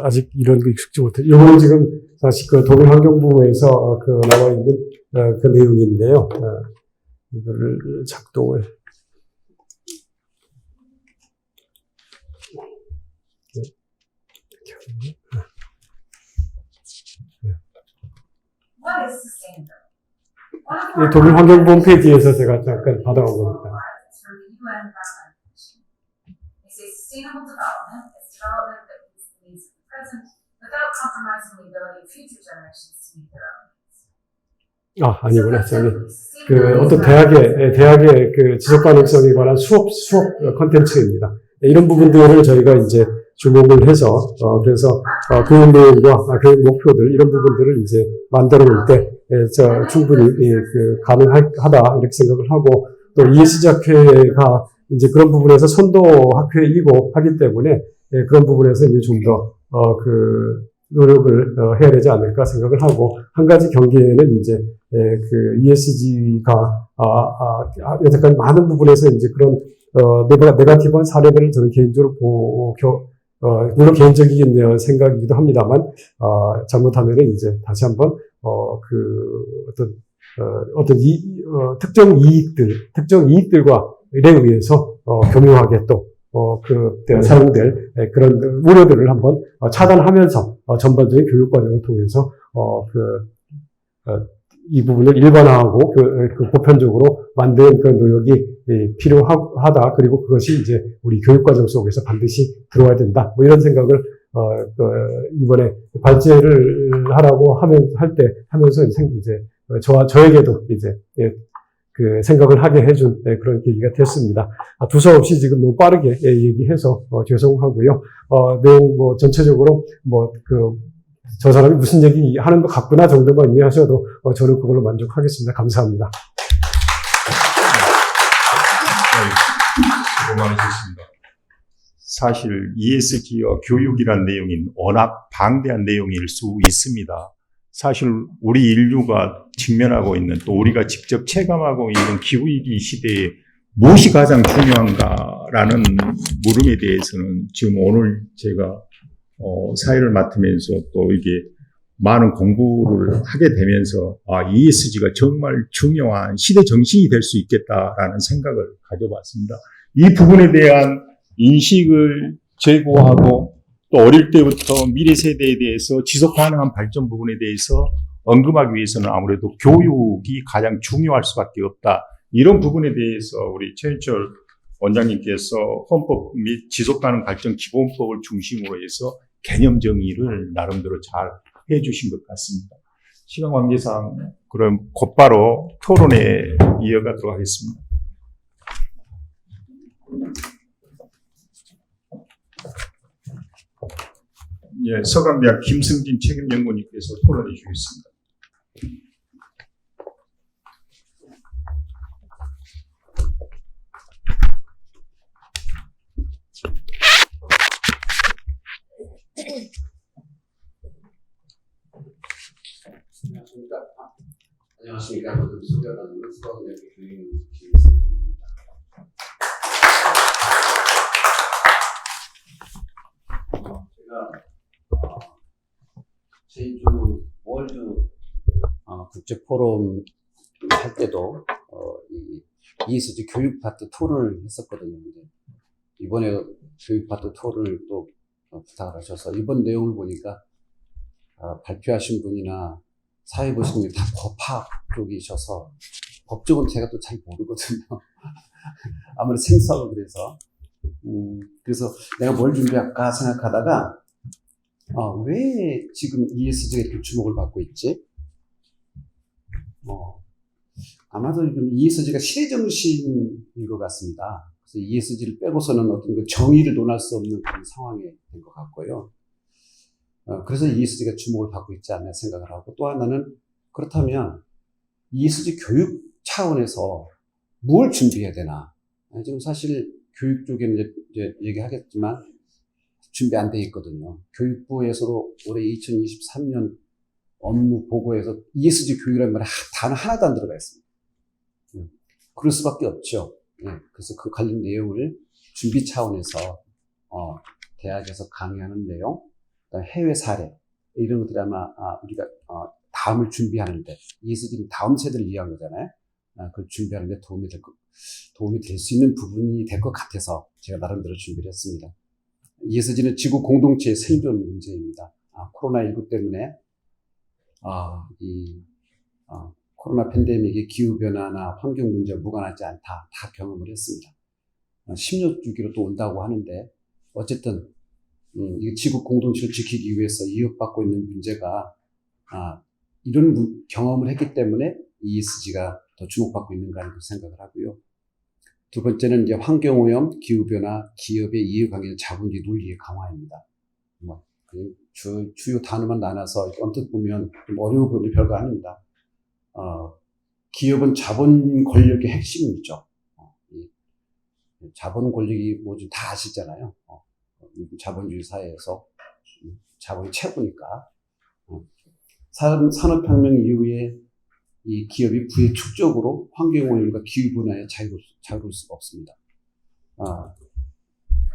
아직 이런 거 익숙지 못해요. 이거는 지금 사실 독일 환경부에서 나와 있는 그 내용인데요. 이거를 작동을 이 독일 환경부 홈페이지에서 제가 잠깐 받아온 겁니다. Sustainable development is development that meets the needs of the present without compromising the ability of future generations to meet their own needs. 아니구나. 어떤 대학의 그 지속 가능성에 관한 수업 컨텐츠입니다. 이런 부분들을 저희가 이제 주목을 해서, 그래서, 교육 내용과 교육 목표들, 이런 부분들을 이제 만들어 놓을 때, 충분히, 가능하다, 이렇게 생각을 하고, 또 ESG 학회가 이제 그런 부분에서 선도 학회이고 하기 때문에, 그런 부분에서 이제 좀 더, 노력을 해야 되지 않을까 생각을 하고, 한 가지 경계에는 이제, ESG가, 여태까지 많은 부분에서 이제 그런, 네가티브한 사례들을 저는 개인적으로 물론 개인적인 생각이기도 합니다만, 잘못하면은 이제 다시 한번, 특정 이익들과 에 의해서, 교묘하게 또, 사용될 그런 우려들을 한번 차단하면서, 전반적인 교육 과정을 통해서, 이 부분을 일반화하고 보편적으로 만드는 그런 노력이 필요하다. 그리고 그것이 이제 우리 교육과정 속에서 반드시 들어와야 된다. 뭐 이런 생각을 이번에 발제를 하라고 하면서 이제 저에게도 이제 그 생각을 하게 해준 그런 계기가 됐습니다. 두서없이 지금 너무 빠르게 얘기해서 죄송하고요. 내용 전체적으로 저 사람이 무슨 얘기 하는 것 같구나 정도만 이해하셔도 저는 그걸로 만족하겠습니다. 감사합니다. 수고 많으셨습니다. 사실 ESG와 교육이란 내용이 워낙 방대한 내용일 수 있습니다. 사실 우리 인류가 직면하고 있는 또 우리가 직접 체감하고 있는 기후위기 시대에 무엇이 가장 중요한가라는 물음에 대해서는 지금 오늘 제가 사회를 맡으면서 또 이게 많은 공부를 하게 되면서 ESG가 정말 중요한 시대 정신이 될 수 있겠다라는 생각을 가져봤습니다. 이 부분에 대한 인식을 제고하고 또 어릴 때부터 미래 세대에 대해서 지속 가능한 발전 부분에 대해서 언급하기 위해서는 아무래도 교육이 가장 중요할 수밖에 없다. 이런 부분에 대해서 우리 최인철 원장님께서 헌법 및 지속가능 발전 기본법을 중심으로 해서 개념 정의를 나름대로 잘 해주신 것 같습니다. 시간 관계상 그럼 곧바로 토론에 이어가도록 하겠습니다. 예, 서강대학 김승진 책임연구원님께서 토론해 주겠습니다. 안녕하십니까. 모든 수련하는 서강대학교 교육연구원 김승진입니다. 제가 제주 월드 국제 포럼 할 때도 이 ESG 교육 파트 투어를 했었거든요. 근데 이번에 교육 파트 투어를 또 부탁을 하셔서 이번 내용을 보니까 발표하신 분이나 사회 보시는 분이 다 법학 쪽이셔서 법적은 제가 또 잘 모르거든요. 아무래도 생소하고 그래서 내가 뭘 준비할까 생각하다가 왜 지금 ESG가 이렇게 주목을 받고 있지? 아마도 ESG가 시대정신인 것 같습니다. 그래서 ESG를 빼고서는 어떤 그 정의를 논할 수 없는 그런 상황이 된 것 같고요. 그래서 ESG가 주목을 받고 있지 않나 생각을 하고, 또 하나는 그렇다면 ESG 교육 차원에서 뭘 준비해야 되나? 지금 사실 교육 쪽에는 이제 얘기하겠지만 준비 안 돼 있거든요. 교육부에서도 올해 2023년 업무 보고에서 ESG 교육이라는 말에 단어 하나도 안 들어가 있습니다. 그럴 수밖에 없죠. 그래서 그 관련 내용을 준비 차원에서 대학에서 강의하는 내용, 그다음에 해외 사례 이런 것들이 아마 우리가 다음을 준비하는데, ESG는 다음 세대를 위한 거잖아요. 그걸 준비하는데 도움이 될 수 있는 부분이 될 것 같아서 제가 나름대로 준비를 했습니다. ESG는 지구 공동체의 생존 문제입니다. 코로나19 때문에 코로나 팬데믹의 기후변화나 환경 문제와 무관하지 않다, 다 경험을 했습니다. 16주기로 또 온다고 하는데, 어쨌든 이 지구 공동체를 지키기 위해서 이어받고 있는 문제가 이런 경험을 했기 때문에 ESG가 더 주목받고 있는가 하는 생각을 하고요. 두 번째는 이제 환경오염, 기후변화, 기업의 이해관계, 자본주의 논리의 강화입니다. 주요 단어만 나눠서 언뜻 보면 좀 어려워 보이는 별거 아닙니다. 기업은 자본 권력의 핵심이죠. 자본 권력이 뭐지 다 아시잖아요. 자본주의 사회에서 자본이 최고니까. 산업혁명 이후에 이 기업이 부의 축적으로 환경오염과 기후변화에 자유로울 수가 없습니다.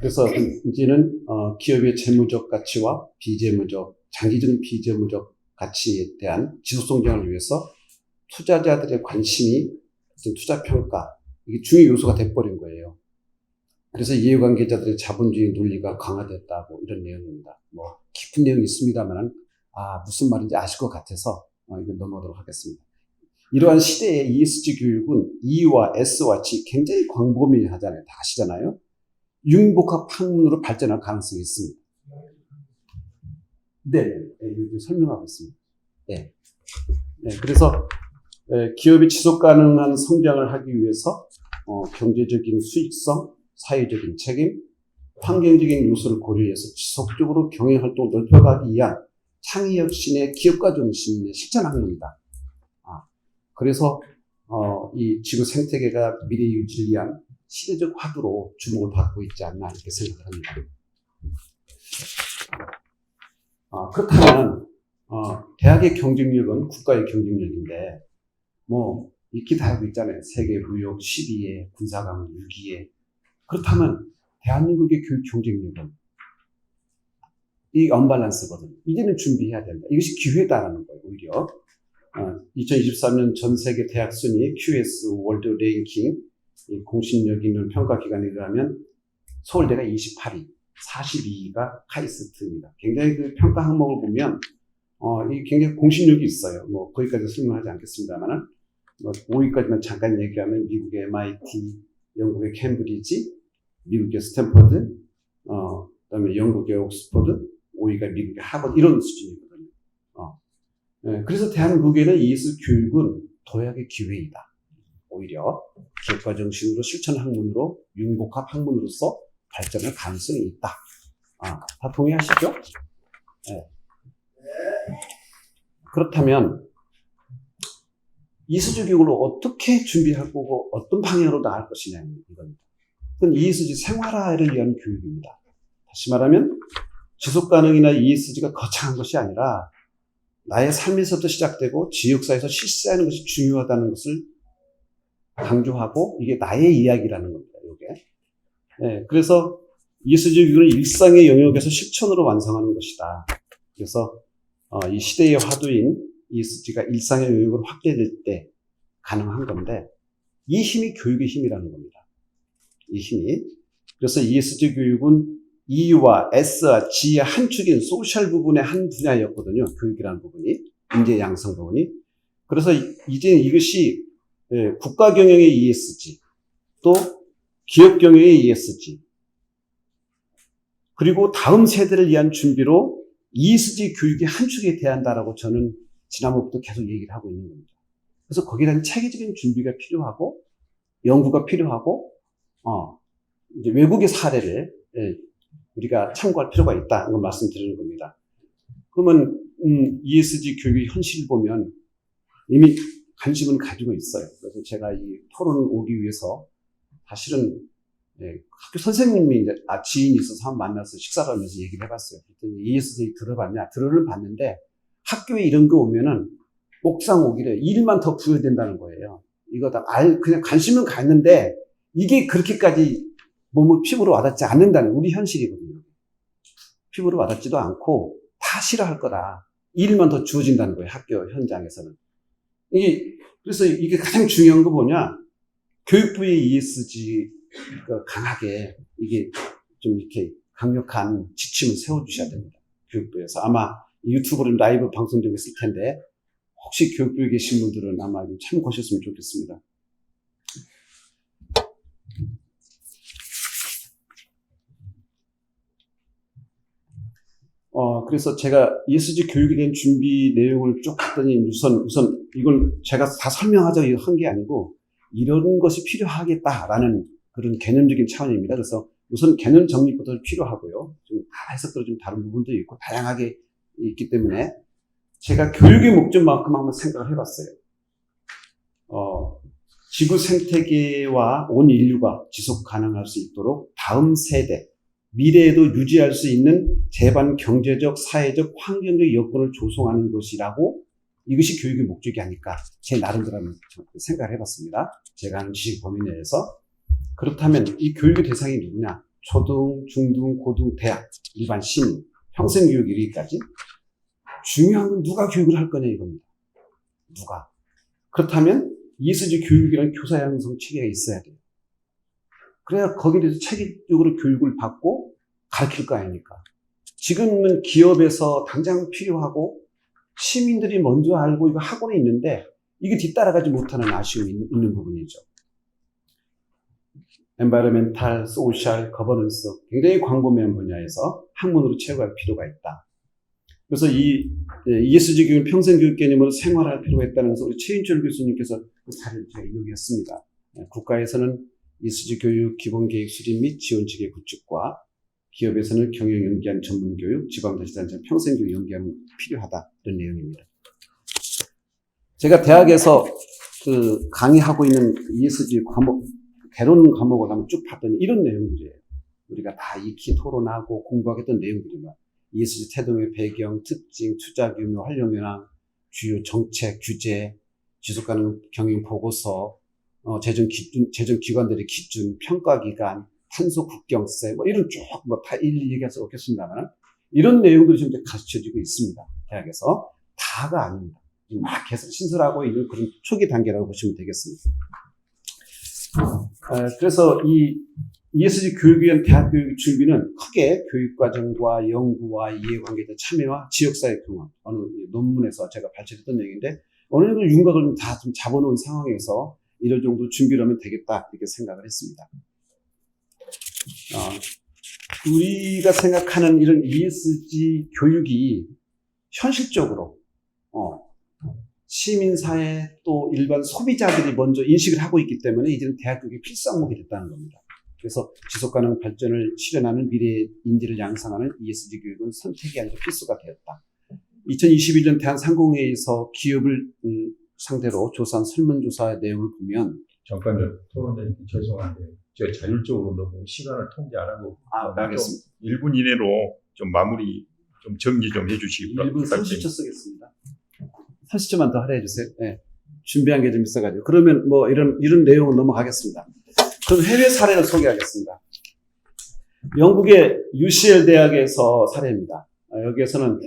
그래서 이제는 기업의 재무적 가치와 비재무적, 장기적인 비재무적 가치에 대한 지속 성장을 위해서 투자자들의 관심이 어떤 투자 평가, 이게 중요 요소가 돼버린 거예요. 그래서 이해관계자들의 자본주의 논리가 강화됐다고 이런 내용입니다. 뭐 깊은 내용이 있습니다만 무슨 말인지 아실 것 같아서 이거 넘어가도록 하겠습니다. 이러한 시대의 ESG 교육은 E와 S와 G 굉장히 광범위하잖아요. 다 아시잖아요. 융복합 학문으로 발전할 가능성이 있습니다. 네, 설명하고 있습니다. 네. 그래서 기업이 지속 가능한 성장을 하기 위해서 경제적인 수익성, 사회적인 책임, 환경적인 요소를 고려해서 지속적으로 경영 활동을 넓혀가기 위한 창의혁신의 기업가 중심의 실천 학문이다. 그래서 이 지구 생태계가 미래 유지를 위한 시대적 화두로 주목을 받고 있지 않나 이렇게 생각을 합니다. 그렇다면 대학의 경쟁력은 국가의 경쟁력인데 뭐 익히 다 알고 있잖아요. 세계 무역 12위, 군사강국 6위에. 그렇다면 대한민국의 교육 경쟁력은 이 언밸런스거든요. 이제는 준비해야 된다. 이것이 기회다라는 거예요. 오히려 2023년 전 세계 대학 순위 QS 월드 랭킹 공신력 있는 평가 기관에 의하면 서울대가 28위, 42위가 카이스트입니다. 굉장히 그 평가 항목을 보면 이 굉장히 공신력이 있어요. 뭐 거기까지 설명하지 않겠습니다만은 5위까지만 잠깐 얘기하면 미국의 MIT, 영국의 캠브리지, 미국의 스탠퍼드, 그다음에 영국의 옥스퍼드, 5위가 미국의 하버드 이런 수준이거든요. 그래서 대한민국에는 ES 교육은 도약의 기회이다. 오히려 기업가 정신으로 실천 학문으로 융복합 학문으로서 발전할 가능성이 있다. 다 동의하시죠? 네. 그렇다면 ESG 교육을 어떻게 준비할 거고 어떤 방향으로 나갈 것이냐 이겁니다. 그건 ESG 생활화를 위한 교육입니다. 다시 말하면 지속가능이나 ESG가 거창한 것이 아니라 나의 삶에서부터 시작되고 지역사회에서 실시하는 것이 중요하다는 것을 강조하고 이게 나의 이야기라는 겁니다. 이게. 네, 그래서 ESG 교육은 일상의 영역에서 실천으로 완성하는 것이다. 그래서 이 시대의 화두인 ESG가 일상의 영역으로 확대될 때 가능한 건데 이 힘이 교육의 힘이라는 겁니다. 이 힘이. 그래서 ESG 교육은 E와 S와 G의 한 축인 소셜 부분의 한 분야였거든요. 교육이라는 부분이. 인재 양성 부분이. 그래서 이제 이것이 국가 경영의 ESG, 또 기업 경영의 ESG, 그리고 다음 세대를 위한 준비로 ESG 교육이 한 축에 대한다라고 저는 지난번부터 계속 얘기를 하고 있는 겁니다. 그래서 거기에 대한 체계적인 준비가 필요하고, 연구가 필요하고, 이제 외국의 사례를 우리가 참고할 필요가 있다는 걸 말씀드리는 겁니다. 그러면 ESG 교육의 현실을 보면 이미 관심은 가지고 있어요. 그래서 제가 이 토론을 오기 위해서 사실은 학교 선생님이 이제 지인이 있어서 한번 만나서 식사를 하면서 얘기를 해봤어요. 그랬더니 ESG 들어봤냐? 들어는 봤는데 학교에 이런 거 오면은 옥상 오기래 일만 더 부여된다는 거예요. 이거 다 그냥 관심은 갔는데 이게 그렇게까지 몸을 피부로 와닿지 않는다는 우리 현실이거든요. 피부로 와닿지도 않고 다 싫어할 거다. 일만 더 주어진다는 거예요. 학교 현장에서는. 그래서 이게 가장 중요한 거 뭐냐? 교육부의 ESG가 강하게 이게 좀 이렇게 강력한 지침을 세워주셔야 됩니다. 교육부에서. 아마 유튜브로 라이브 방송되고 있을 텐데 혹시 교육부에 계신 분들은 아마 좀 참고하셨으면 좋겠습니다. 그래서 제가 ESG 교육에 대한 준비 내용을 쭉 봤더니 우선 이걸 제가 다 설명하자고 한 게 아니고 이런 것이 필요하겠다라는 그런 개념적인 차원입니다. 그래서 우선 개념 정립부터 필요하고요. 좀 다 해석들은 좀 다른 부분도 있고 다양하게 있기 때문에 제가 교육의 목적만큼 한번 생각을 해봤어요. 지구 생태계와 온 인류가 지속 가능할 수 있도록 다음 세대, 미래에도 유지할 수 있는 제반 경제적, 사회적, 환경적 여건을 조성하는 것이라고 이것이 교육의 목적이 아닐까 제 나름대로 생각을 해봤습니다. 제가 하는 지식 범위 내에서. 그렇다면 이 교육의 대상이 누구냐? 초등, 중등, 고등, 대학, 일반 시민, 평생교육 이르기까지 중요한 건 누가 교육을 할 거냐 이겁니다. 누가. 그렇다면 ESG 교육이라는 교사 양성 체계가 있어야 돼요. 그래야 거기에 대해서 체계적으로 교육을 받고 가르칠 거 아닙니까? 지금은 기업에서 당장 필요하고 시민들이 먼저 알고 이거 학원에 있는데 이게 뒤따라가지 못하는 아쉬움이 있는 부분이죠. environmental, social, governance 굉장히 광범위한 분야에서 학문으로 채워갈 필요가 있다. 그래서 이 ESG 교육을 평생교육 개념으로 생활할 필요가 있다는 것을 우리 최인철 교수님께서 그 자료를 제가 인용했습니다. 국가에서는 ESG 교육 기본계획 수립 및 지원 체계 구축과 기업에서는 경영 연계한 전문교육, 지방자치단체 평생교육 연계함이 필요하다. 이런 내용입니다. 제가 대학에서 그 강의하고 있는 ESG 과목, 개론 과목을 한번 쭉 봤더니 이런 내용들이에요. 우리가 다 익히 토론하고 공부하겠던 내용들이만 ESG 태동의 배경, 특징, 투자 규모, 활용 현황, 주요 정책, 규제, 지속가능 경영 보고서, 재정 기관들의 기준, 평가 기간, 탄소 국경세, 뭐 이런 쭉 뭐 다 일일이 얘기할 수 없겠습니다만 이런 내용들이 지금 가르쳐지고 있습니다. 대학에서 다가 아닙니다. 막 계속 신설하고 있는 그런 초기 단계라고 보시면 되겠습니다. 그래서 이 ESG 교육에 위한 대학 교육 준비는 크게 교육과정과 연구와 이해관계자 참여와 지역사회 경험, 어느 논문에서 제가 발췌했던 내용인데 어느 정도 윤곽을 다 좀 잡아놓은 상황에서 이런 정도 준비를 하면 되겠다 이렇게 생각을 했습니다. 우리가 생각하는 이런 ESG 교육이 현실적으로 시민사회 또 일반 소비자들이 먼저 인식을 하고 있기 때문에 이제는 대학 교육이 필수 항목이 됐다는 겁니다. 그래서 지속가능 발전을 실현하는 미래의 인재를 양성하는 ESG 교육은 선택이 아니라 필수가 되었다. 2021년 대한상공회에서 기업을 상대로 조사한 설문조사의 내용을 보면 잠깐요. 토론자님 죄송한데 제가 자율적으로 너무 시간을 통제 안 하고 알겠습니다. 1분 이내로 좀 마무리 좀 정리 좀 해주시기 1분 30초 쓰겠습니다. 30초만 더 할애해 주세요. 네. 준비한 게 좀 있어가지고 그러면 뭐 이런 내용은 넘어가겠습니다. 그럼 해외 사례를 소개하겠습니다. 영국의 UCL 대학에서 사례입니다. 여기에서는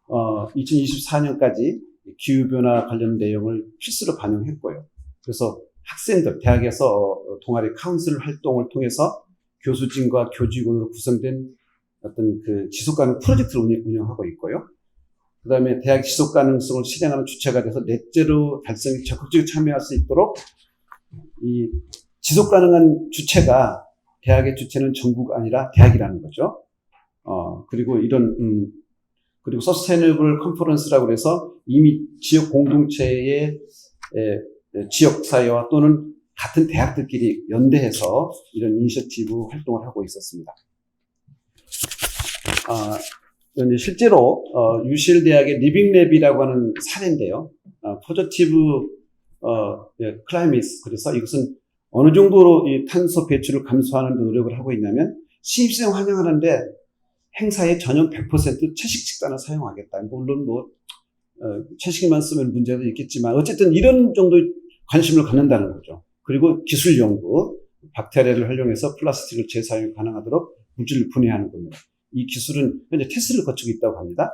2024년까지 기후변화 관련 내용을 필수로 반영했고요. 그래서 학생들, 대학에서 동아리 카운슬 활동을 통해서 교수진과 교직원으로 구성된 어떤 그 지속가능 프로젝트를 운영하고 있고요. 그 다음에 대학 지속가능성을 실행하는 주체가 돼서 넷제로 달성에 적극적으로 참여할 수 있도록 이 지속가능한 주체가 대학의 주체는 정부가 아니라 대학이라는 거죠. 그리고 그리고 서스테이너블 컨퍼런스라고 해서 이미 지역 공동체의 지역사회와 또는 같은 대학들끼리 연대해서 이런 이니셔티브 활동을 하고 있었습니다. 실제로 UCL 대학의 리빙랩이라고 하는 사례인데요. 포지티브 클라이미스, 그래서 이것은 어느 정도로 이 탄소 배출을 감소하는 데 노력을 하고 있냐면 신입생 환영하는데 행사에 전용 100% 채식 식단을 사용하겠다. 물론 채식만 쓰면 문제도 있겠지만 어쨌든 이런 정도의 관심을 갖는다는 거죠. 그리고 기술 연구, 박테리아를 활용해서 플라스틱을 재사용 가능하도록 물질을 분해하는 겁니다. 이 기술은 현재 테스트를 거치고 있다고 합니다.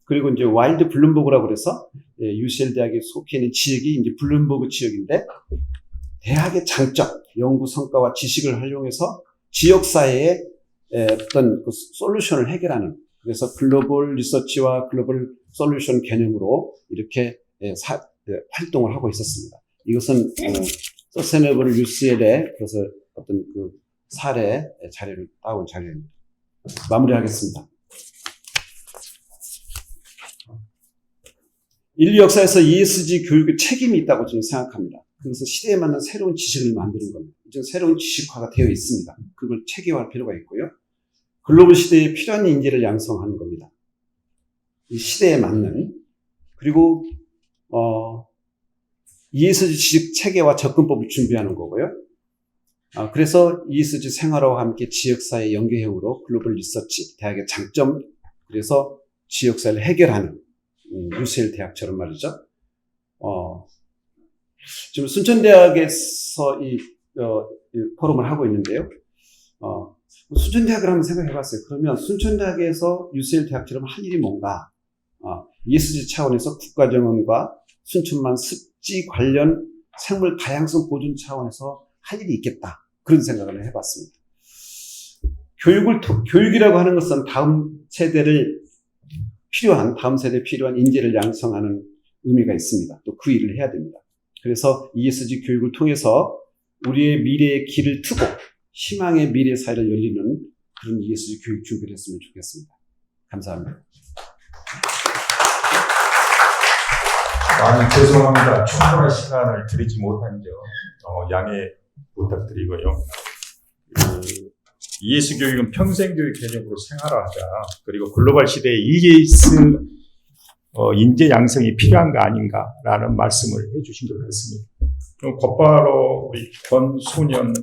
그리고 이제 와일드 블룸버그라고 그래서 UCL 대학에 속해 있는 지역이 이제 블룸버그 지역인데 대학의 장점, 연구 성과와 지식을 활용해서 지역사회의 어떤 그 솔루션을 해결하는, 그래서 글로벌 리서치와 글로벌 솔루션 개념으로 이렇게 활동을 하고 있었습니다. 이것은 서스테이너블 UCL의 그래서 어떤 그 사례 자료를 따온 자료입니다. 마무리하겠습니다. 인류 역사에서 ESG 교육의 책임이 있다고 저는 생각합니다. 그래서 시대에 맞는 새로운 지식을 만드는 겁니다. 이제 새로운 지식화가 되어 있습니다. 그걸 체계화할 필요가 있고요. 글로벌 시대에 필요한 인재를 양성하는 겁니다. 이 시대에 맞는, 그리고 ESG 지식 체계와 접근법을 준비하는 거고요. 그래서 ESG 생활화와 함께 지역사회 연계형으로 글로벌 리서치, 대학의 장점, 그래서 지역사회를 해결하는 UCL 대학처럼 말이죠. 지금 순천대학에서 이 포럼을 하고 있는데요. 순천대학을 한번 생각해봤어요. 그러면 순천대학에서 UCL 대학처럼 할 일이 뭔가? ESG 차원에서 국가정원과 순천만 습지 관련 생물 다양성 보존 차원에서 할 일이 있겠다. 그런 생각을 해봤습니다. 교육이라고 하는 것은 다음 세대에 필요한 인재를 양성하는 의미가 있습니다. 또 그 일을 해야 됩니다. 그래서 ESG 교육을 통해서 우리의 미래의 길을 트고 희망의 미래 사회를 열리는 그런 ESG 교육 준비를 했으면 좋겠습니다. 감사합니다. 많이 죄송합니다. 충분한 시간을 드리지 못한 점 양해 부탁드리고요. ESG 교육은 평생 교육 개념으로 생활화하자. 그리고 글로벌 시대에 ES 인재 양성이 필요한 거 아닌가라는 말씀을 해주신 것 같습니다. 그럼 곧바로 우리 권소년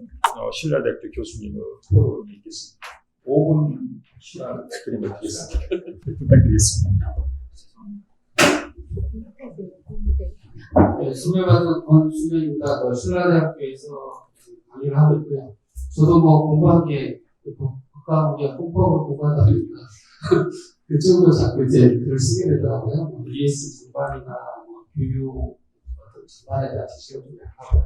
신라대학교 교수님의 토론이 있겠습니다. 5분 시간 드리겠습니다. 부탁드리겠습니다. 네, 수명받은 권수명입니다. 신라대학교에서 강의를 하고 있고요. 저도 공부한 게 국가공개 헌법을 공부하다 보니까 그쪽으로 자꾸 이제 글을 쓰게 되더라고요. ES 전반이나 교육 전반에 대한 지식을 좀 하고요.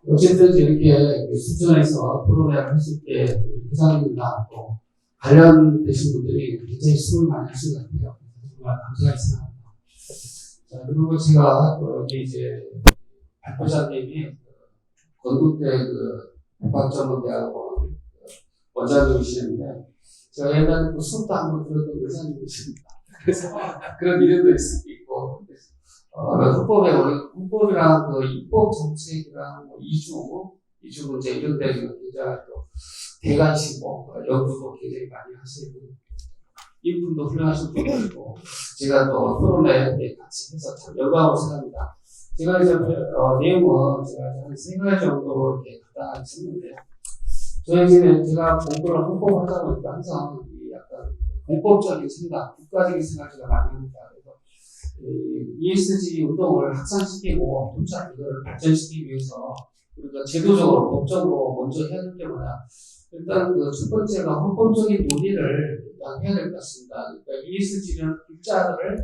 어쨌든 이렇게 수준에서 토론회를 했을 때 회장님이나 또 관련되신 분들이 굉장히 수고를 많이 하신 것 같아요. 정말 감사하게 생각합니다. 자, 그리고 제가 여기 이제 발표자님이 건국대 백박전문대학원 원장님이시는데 제가 옛날에 수업도 한번 들었던 의사님이십니다. 그래서 그런 이름도 있고 헌법이랑 입법 정책이랑 이주 문제 이런 데 굉장히 또 대관이시고 연구도 굉장히 많이 하시고 이분도 훌륭하신 분이고 제가 또 토론회 같이 해서 참 영광으로 생각합니다. 제가 이제 내용은 제가 한 3가지 정도 이렇게 간단하게 썼는데 저희는 제가 공부를 헌법하다 보니까 항상 약간 공법적인 생각, 국가적인 생각을 제가 많이 합니다. 그래서 ESG 운동을 확산시키고 통찰 이거를 발전시키기 위해서 우리가 제도적으로 법적으로 먼저 해야 될 게 뭐냐. 일단 첫 번째가 헌법적인 논의를 일단 해야 될 것 같습니다. 그러니까 ESG는 글자를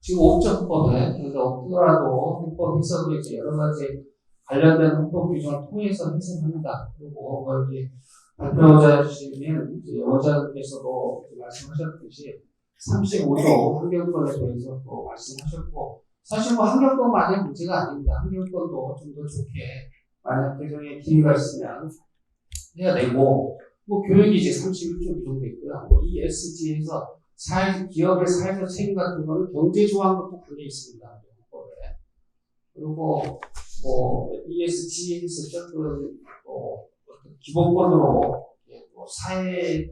지금 없죠, 헌법에. 그래서 없더라도 헌법 해석도 이제 여러 가지 관련된 헌법 규정을 통해서 해석합니다. 그리고 이렇게 발표자 주시면 이제 원장님께서도 말씀하셨듯이 35조 환경권에 대해서 또 말씀하셨고, 사실 환경권만이 문제가 아닙니다. 환경권도 좀 더 좋게 만약 개정에 기회가 있으면 해야 되고, 교육이 이제 31조 규정돼 있고요. ESG에서 기업의 사회적 책임 같은 거는 경제 조항도 관계 있습니다. 헌법에. 그리고 ESG에서 기본권으로 사회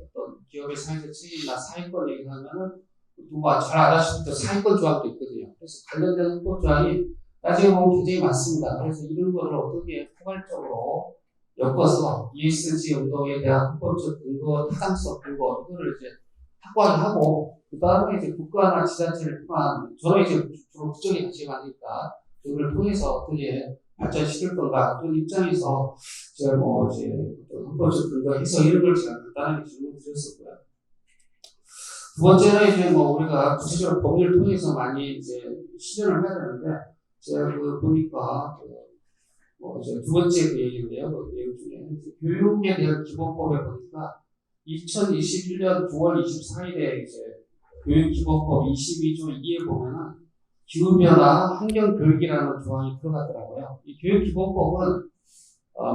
기업의 사회적 책임이나 사회권 얘기하면은 누가 잘 알아주실 때 사회권 조항도 있거든요. 그래서 관련된 헌법 조항이 나중에 보면 굉장히 많습니다. 그래서 이런 거를 어떻게 포괄적으로 엮어서 ESG 운동에 대한 헌법적 근거, 타당성 근거 이거를 이제 확보를 하고 그 다음에 이제 국가나 지자체를 통한 저는 이제 주로 국정에 관심이 많으니까 그걸 통해서 어떻게 발전시킬 건가 그런 입장에서 제가 이제 헌법적 근거 해서 이런 걸 제가 간단하게 질문 드렸었고요. 두 번째는 이제 우리가 구체적으로 법률을 통해서 많이 이제 실현을 해야 되는데 제가 보니까 이제 두 번째 얘기인데요. 내용 중에 교육에 대한 기본법에 보니까 2021년 9월 24일에 이제 교육기본법 22조 2에 보면은 기후변화 환경교육이라는 조항이 들어가더라고요. 이 교육기본법은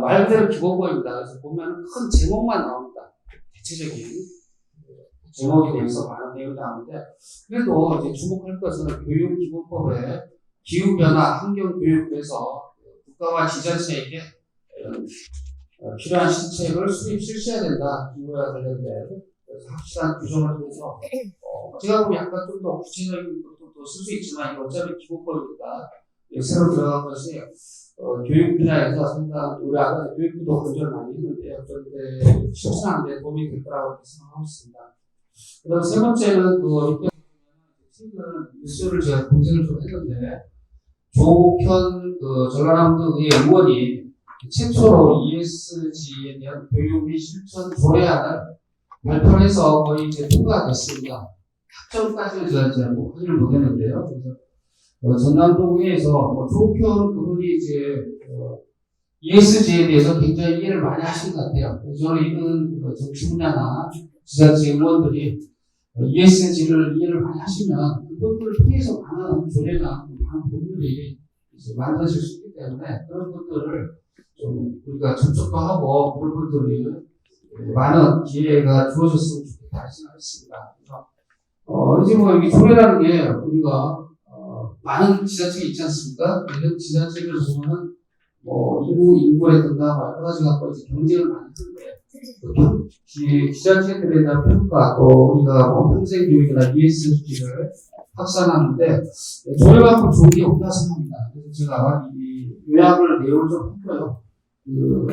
말 그대로 기본법입니다. 그래서 보면 큰 제목만 나옵니다. 대체적인 제목에 대해서 많은 내용이 나오는데 그래도 이제 주목할 것은 교육기본법에 기후변화 환경교육에서 국가와 지자체에게 필요한 실책을 실시해야 된다. 기후와 관련된 확실한 규정을 통해서 제가 보면 약간 좀 더 구체적인 것도 쓸 수 있지만 어차피 기본법이니까 새로 들어간 것이 교육 분야에서 상당히 우리 아까 교육부도 건조를 많이 했는데 그런데 실천하는데 도움이 될 거라고 생각하고 있습니다. 그다음 세 번째는 최근 뉴스를 제가 검색을 좀 했는데 조옥현 전라남도 의회 의원이 최초로 ESG에 대한 교육 및 실천 조례안을 발표를 해서 거의 이제 통과가 됐습니다. 학점까지는 제가 이제 뭐 확인을 못했는데요. 그래서 전남도의회에서 조옥현 그분이 이제 ESG에 대해서 굉장히 이해를 많이 하신 것 같아요. 그래서 저는 이런 정치 분야나 지자체 의원들이 ESG를 이해를 많이 하시면 그것들을 통해서 많은 조례나 많은 법률이 만들어질 수 있기 때문에 그런 것들을 좀 우리가 접촉도 하고 그런 것들이 많은 기회가 주어졌으면 좋겠다 생각했습니다. 그래서 이제 뭐 여기 조례라는 게 우리가 많은 지자체가 있지 않습니까? 이런 지자체를 보면은 뭐 인구라든가 뭐 여러 가지 갖고 이제 경쟁을 많이 하는데 지자체들에 대한 평가 또 우리가 뭐 평생교육이나 ESG를 확산하는데 조례만큼 좋은 게 없다 생각합니다. 그래서 제가 이 요약을 내용을 좀 했고요.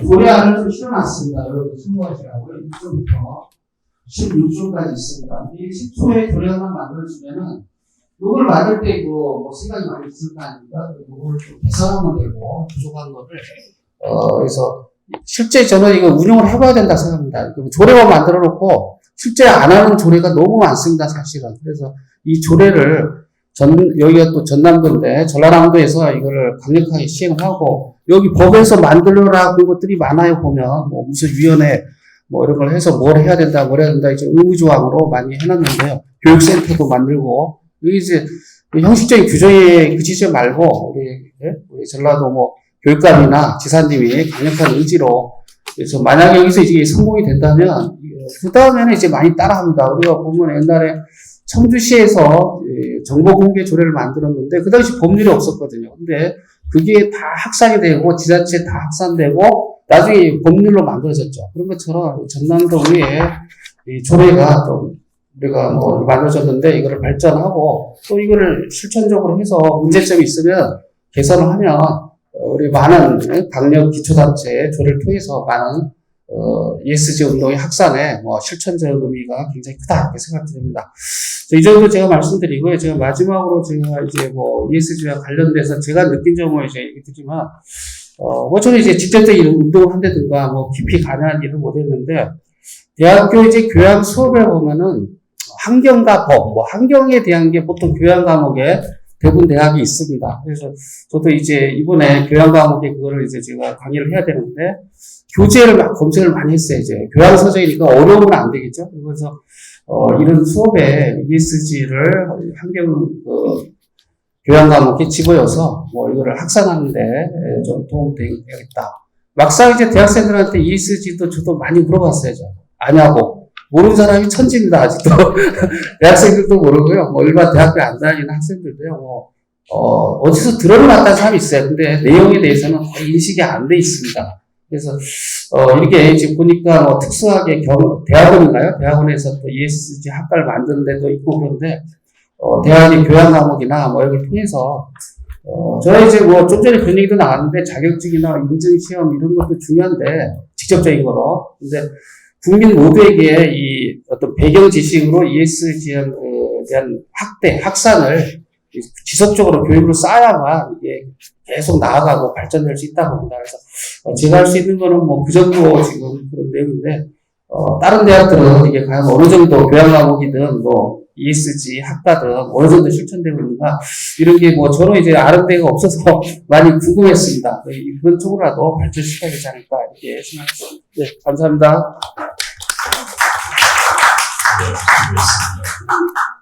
조례안을 좀 실어놨습니다. 여러분 참고하시라고 1조부터 16조까지 있습니다. 이 10조의 조례안을 만들어주면은 이걸 만들 때 이거 뭐 생각이 많이 있을 거 아닙니까? 이걸 좀 개선하면 되고 부족한 거를 그래서 실제 저는 이거 운영을 해봐야 된다 생각합니다. 조례만 만들어 놓고 실제 안 하는 조례가 너무 많습니다, 사실은. 그래서 이 조례를 여기가 또 전남도인데 전라남도에서 이거를 강력하게 시행을 하고 여기 법에서 만들어라 그런 것들이 많아요. 보면 뭐 무슨 위원회 뭐 이런 걸 해서 뭘 해야 된다 이제 의무조항으로 많이 해놨는데요. 교육센터도 만들고 여기 이제 형식적인 규정에 그치지 말고 우리 전라도 뭐 교육감이나 지사님이 강력한 의지로 그래서 만약에 여기서 이제 성공이 된다면 그 다음에는 이제 많이 따라합니다. 우리가 보면 옛날에 청주시에서 정보 공개 조례를 만들었는데 그 당시 법률이 없었거든요. 근데 그게 다 확산이 되고 지자체 다 확산되고 나중에 법률로 만들어졌죠. 그런 것처럼 전남도의회 이 조례가 좀 우리가 뭐 만들어졌는데 이거를 발전하고 또 이거를 실천적으로 해서 문제점이 있으면 개선을 하면 우리 많은 강력 기초단체 조례를 통해서 많은 ESG 운동의 확산에 뭐 실천적 의미가 굉장히 크다 이렇게 생각됩니다. 이 정도 제가 말씀드리고요. 제가 마지막으로 제가 이제 뭐 ESG와 관련돼서 제가 느낀 점을 이제 얘기드리면 뭐 저는 이제 직접적인 운동을 한다든가 뭐 깊이 관여한 일을 못했는데 대학교 이제 교양 수업에 보면은 환경과 법, 뭐 환경에 대한 게 보통 교양 과목에 대부분 대학이 있습니다. 그래서 저도 이제 이번에 교양 과목에 그거를 이제 제가 강의를 해야 되는데 교재를 막 검색을 많이 했어요. 이제 교양 서적이니까 어려우면 안 되겠죠. 그래서 이런 수업에 ESG를 환경 교양 과목에 집어여서 뭐 이거를 확산하는데 좀 도움이 되겠다. 막상 이제 대학생들한테 ESG도 저도 많이 물어봤어요. 아냐고. 모르는 사람이 천지입니다, 아직도. 대학생들도 모르고요. 뭐 일반 대학교 안 다니는 학생들도요, 어디서 들어는 봤다는 사람이 있어요. 근데 내용에 대해서는 거의 인식이 안 돼 있습니다. 그래서, 이렇게 지금 보니까 뭐 특수하게 대학원인가요? 대학원에서 또 ESG 학과를 만드는 데도 있고 그런데, 대학의 교양 과목이나 뭐 이걸 통해서, 저희 이제 뭐 좀 전에 그런 얘기도 나왔는데 자격증이나 인증시험 이런 것도 중요한데, 직접적인 거로. 근데, 국민 모두에게 이 어떤 배경 지식으로 ESG에 대한 확산을 지속적으로 교육으로 쌓아야만 이게 계속 나아가고 발전될 수 있다고 봅니다. 그래서 제가 할 수 있는 거는 뭐 그 정도 지금 그런 내용인데, 다른 대학들은 이게 과연 어느 정도 교양 과목이든 뭐 ESG 학과든 어느 정도 실천되고 있는가, 이런 게 뭐 저는 이제 아는 데가 없어서 많이 궁금했습니다. 이런 쪽으로라도 발전시켜야 되지 않을까 이렇게 생각했습니다. 네, 감사합니다. 네, 수고했습니다.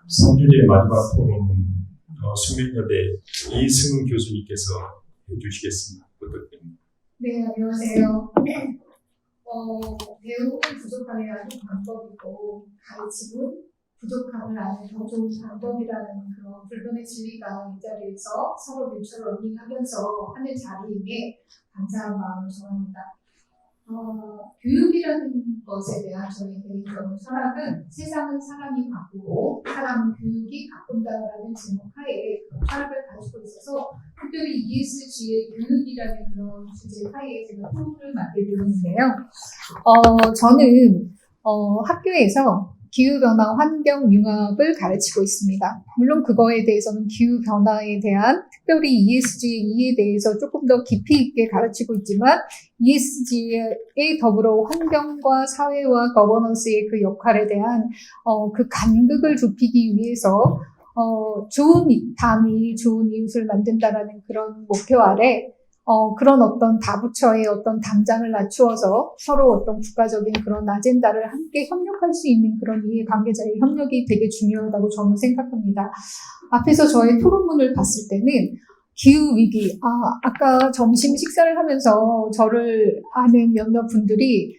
3주제의 마지막 토론은 숙명여대 이승은 교수님께서 해주시겠습니다. 부탁드립니다. 네, 안녕하세요. 배움은 부족함이 아닌 방법이고 가르침은 부족함을 아는 더 좋은 방법이라는 그런 불변의 진리가 이 자리에서 서로 뮤추얼 러닝하면서 하는 자리임에 감사한 마음을 전합니다. 교육이라는 것에 대한 저희 개인적인 철학은 세상은 사람이 바꾸고 사람은 교육이 바꾼다라는 제목하에 철학을 가지고 있어서 특별히 ESG의 교육이라는 그런 주제 하에 제가 토론을 맡게 되었는데요. 저는 학교에서 기후변화 환경융합을 가르치고 있습니다. 물론 그거에 대해서는 기후변화에 대한 특별히 ESG에 대해서 조금 더 깊이 있게 가르치고 있지만 ESG에 더불어 환경과 사회와 거버넌스의 그 역할에 대한 그 간극을 좁히기 위해서 좋은 담이 좋은 이웃을 만든다라는 그런 목표 아래 그런 어떤 다부처의 어떤 담장을 낮추어서 서로 어떤 국가적인 그런 아젠다를 함께 협력할 수 있는 그런 이해관계자의 협력이 되게 중요하다고 저는 생각합니다. 앞에서 저의 토론문을 봤을 때는 기후위기, 아까 점심 식사를 하면서 저를 아는 몇몇 분들이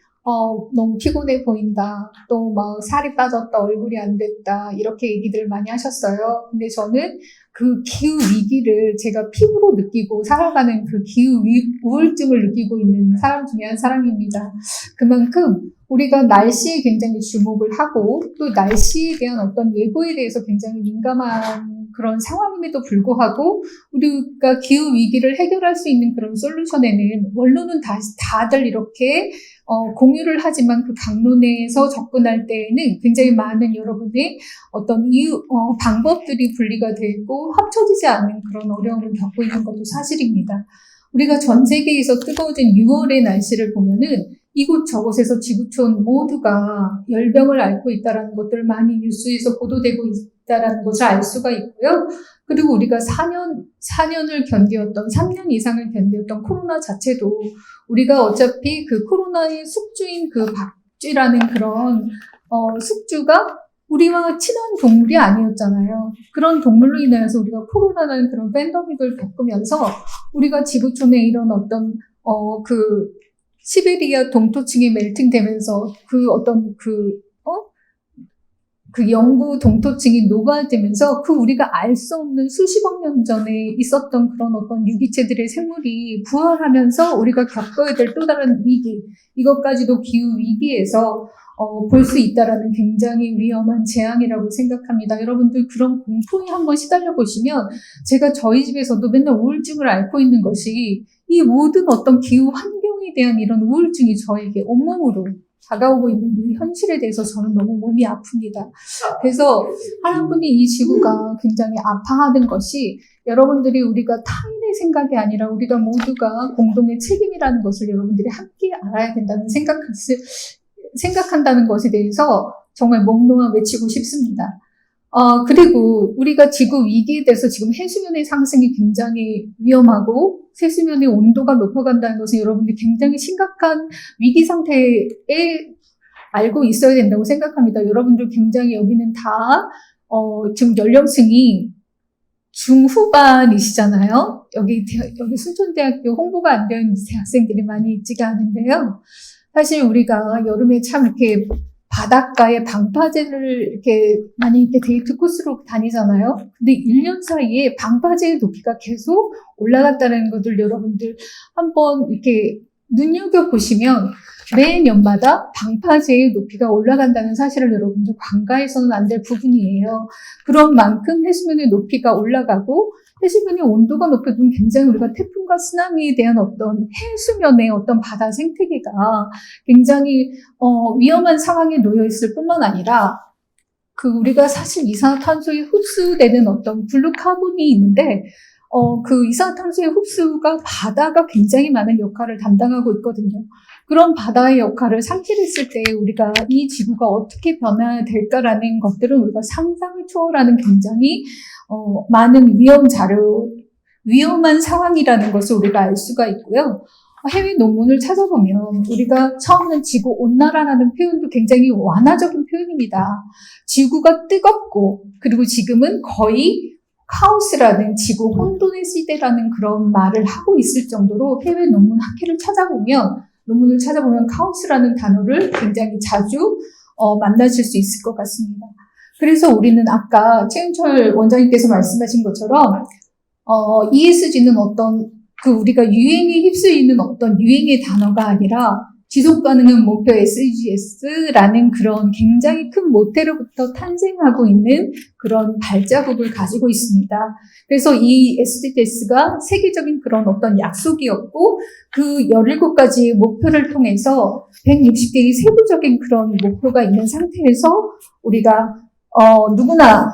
너무 피곤해 보인다. 또 막 살이 빠졌다. 얼굴이 안 됐다. 이렇게 얘기들을 많이 하셨어요. 근데 저는 그 기후 위기를 제가 피부로 느끼고 살아가는 그 기후 우울증을 느끼고 있는 사람 중에 한 사람입니다. 그만큼 우리가 날씨에 굉장히 주목을 하고 또 날씨에 대한 어떤 예보에 대해서 굉장히 민감한 그런 상황임에도 불구하고 우리가 기후 위기를 해결할 수 있는 그런 솔루션에는 원론은 다들 이렇게 공유를 하지만 그 강론에서 접근할 때에는 굉장히 많은 여러분의 어떤 방법들이 분리가 되고 합쳐지지 않는 그런 어려움을 겪고 있는 것도 사실입니다. 우리가 전 세계에서 뜨거워진 6월의 날씨를 보면은 이곳저곳에서 지구촌 모두가 열병을 앓고 있다는 것들을 많이 뉴스에서 보도되고 있다는 것을 알 수가 있고요. 그리고 우리가 4년을 견디었던 3년 이상을 견디었던 코로나 자체도 우리가 어차피 그 코로나의 숙주인 그 박쥐라는 그런 숙주가 우리와 친한 동물이 아니었잖아요. 그런 동물로 인해서 우리가 코로나라는 그런 팬데믹을 겪으면서 우리가 지구촌에 이런 어떤 그 시베리아 동토층이 멜팅되면서 그 어떤 그 영구 동토층이 녹아지면서 그 우리가 알 수 없는 수십억 년 전에 있었던 그런 어떤 유기체들의 생물이 부활하면서 우리가 겪어야 될 또 다른 위기, 이것까지도 기후 위기에서 볼 수 있다라는 굉장히 위험한 재앙이라고 생각합니다. 여러분들 그런 공포에 한번 시달려 보시면 제가 저희 집에서도 맨날 우울증을 앓고 있는 것이 이 모든 어떤 기후 환경에 대한 이런 우울증이 저에게 온몸으로 다가오고 있는 이 현실에 대해서 저는 너무 몸이 아픕니다. 그래서 하나님이 이 지구가 굉장히 아파하는 것이 여러분들이 우리가 타인의 생각이 아니라 우리가 모두가 공동의 책임이라는 것을 여러분들이 함께 알아야 된다는 생각한다는 것에 대해서 정말 목 놓아 외치고 싶습니다. 그리고 우리가 지구 위기에 대해서 지금 해수면의 상승이 굉장히 위험하고 해수면의 온도가 높아간다는 것은 여러분들이 굉장히 심각한 위기 상태에 알고 있어야 된다고 생각합니다. 여러분들 굉장히 여기는 다 지금 연령층이 중후반이시잖아요. 여기 순천대학교 홍보가 안 되는 대학생들이 많이 있지가 않은데요. 사실 우리가 여름에 참 이렇게 바닷가에 방파제를 이렇게 많이 이렇게 데이트 코스로 다니잖아요. 근데 1년 사이에 방파제의 높이가 계속 올라갔다는 것을 여러분들 한번 이렇게 눈여겨보시면 매년마다 방파제의 높이가 올라간다는 사실을 여러분들 간과해서는 안 될 부분이에요. 그런 만큼 해수면의 높이가 올라가고 해수면의 온도가 높아지면 굉장히 우리가 태풍과 쓰나미에 대한 어떤 해수면의 어떤 바다 생태계가 굉장히 위험한 상황에 놓여 있을 뿐만 아니라 그 우리가 사실 이산화탄소에 흡수되는 어떤 블루카본이 있는데 그 이산화탄소의 흡수가 바다가 굉장히 많은 역할을 담당하고 있거든요. 그런 바다의 역할을 상실했을 때 우리가 이 지구가 어떻게 변화해야 될까라는 것들은 우리가 상상을 초월하는 굉장히 많은 위험한 상황이라는 것을 우리가 알 수가 있고요. 해외 논문을 찾아보면 우리가 처음에는 지구 온난화라는 표현도 굉장히 완화적인 표현입니다. 지구가 뜨겁고 그리고 지금은 거의 카오스라는 지구 혼돈의 시대라는 그런 말을 하고 있을 정도로 해외 논문을 찾아보면 카오스라는 단어를 굉장히 자주 만나실 수 있을 것 같습니다. 그래서 우리는 아까 최윤철 원장님께서 말씀하신 것처럼 ESG는 어떤 그 우리가 유행에 휩쓸리는 어떤 유행의 단어가 아니라 지속 가능한 목표 SDGs라는 그런 굉장히 큰 모태로부터 탄생하고 있는 그런 발자국을 가지고 있습니다. 그래서 이 SDGs가 세계적인 그런 어떤 약속이었고 그 17가지의 목표를 통해서 160개의 세부적인 그런 목표가 있는 상태에서 우리가 누구나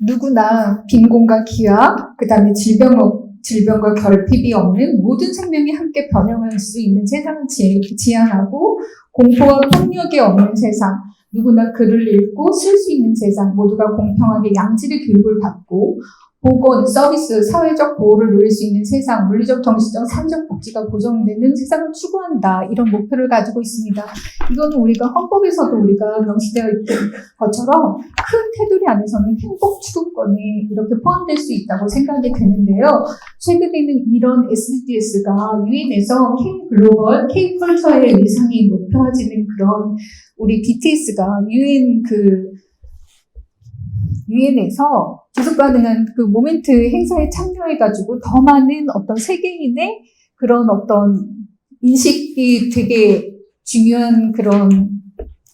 누구나 빈곤과 기아, 그 다음에 질병과 결핍이 없는 모든 생명이 함께 변형할 수 있는 세상을 지향하고 공포와 폭력이 없는 세상, 누구나 글을 읽고 쓸 수 있는 세상, 모두가 공평하게 양질의 교육을 받고 보건, 서비스, 사회적 보호를 누릴 수 있는 세상, 물리적, 정신적, 사회적 복지가 보장되는 세상을 추구한다. 이런 목표를 가지고 있습니다. 이거는 우리가 헌법에서도 우리가 명시되어 있는 것처럼 큰 테두리 안에서는 행복 추구권에 이렇게 포함될 수 있다고 생각이 되는데요. 최근에는 이런 SDGs가 유엔에서 K-글로벌, K-컬처의 위상이 높아지는 그런 우리 BTS가 유엔에서 지속가능한 그 모멘트 행사에 참여해가지고 더 많은 어떤 세계인의 그런 어떤 인식이 되게 중요한 그런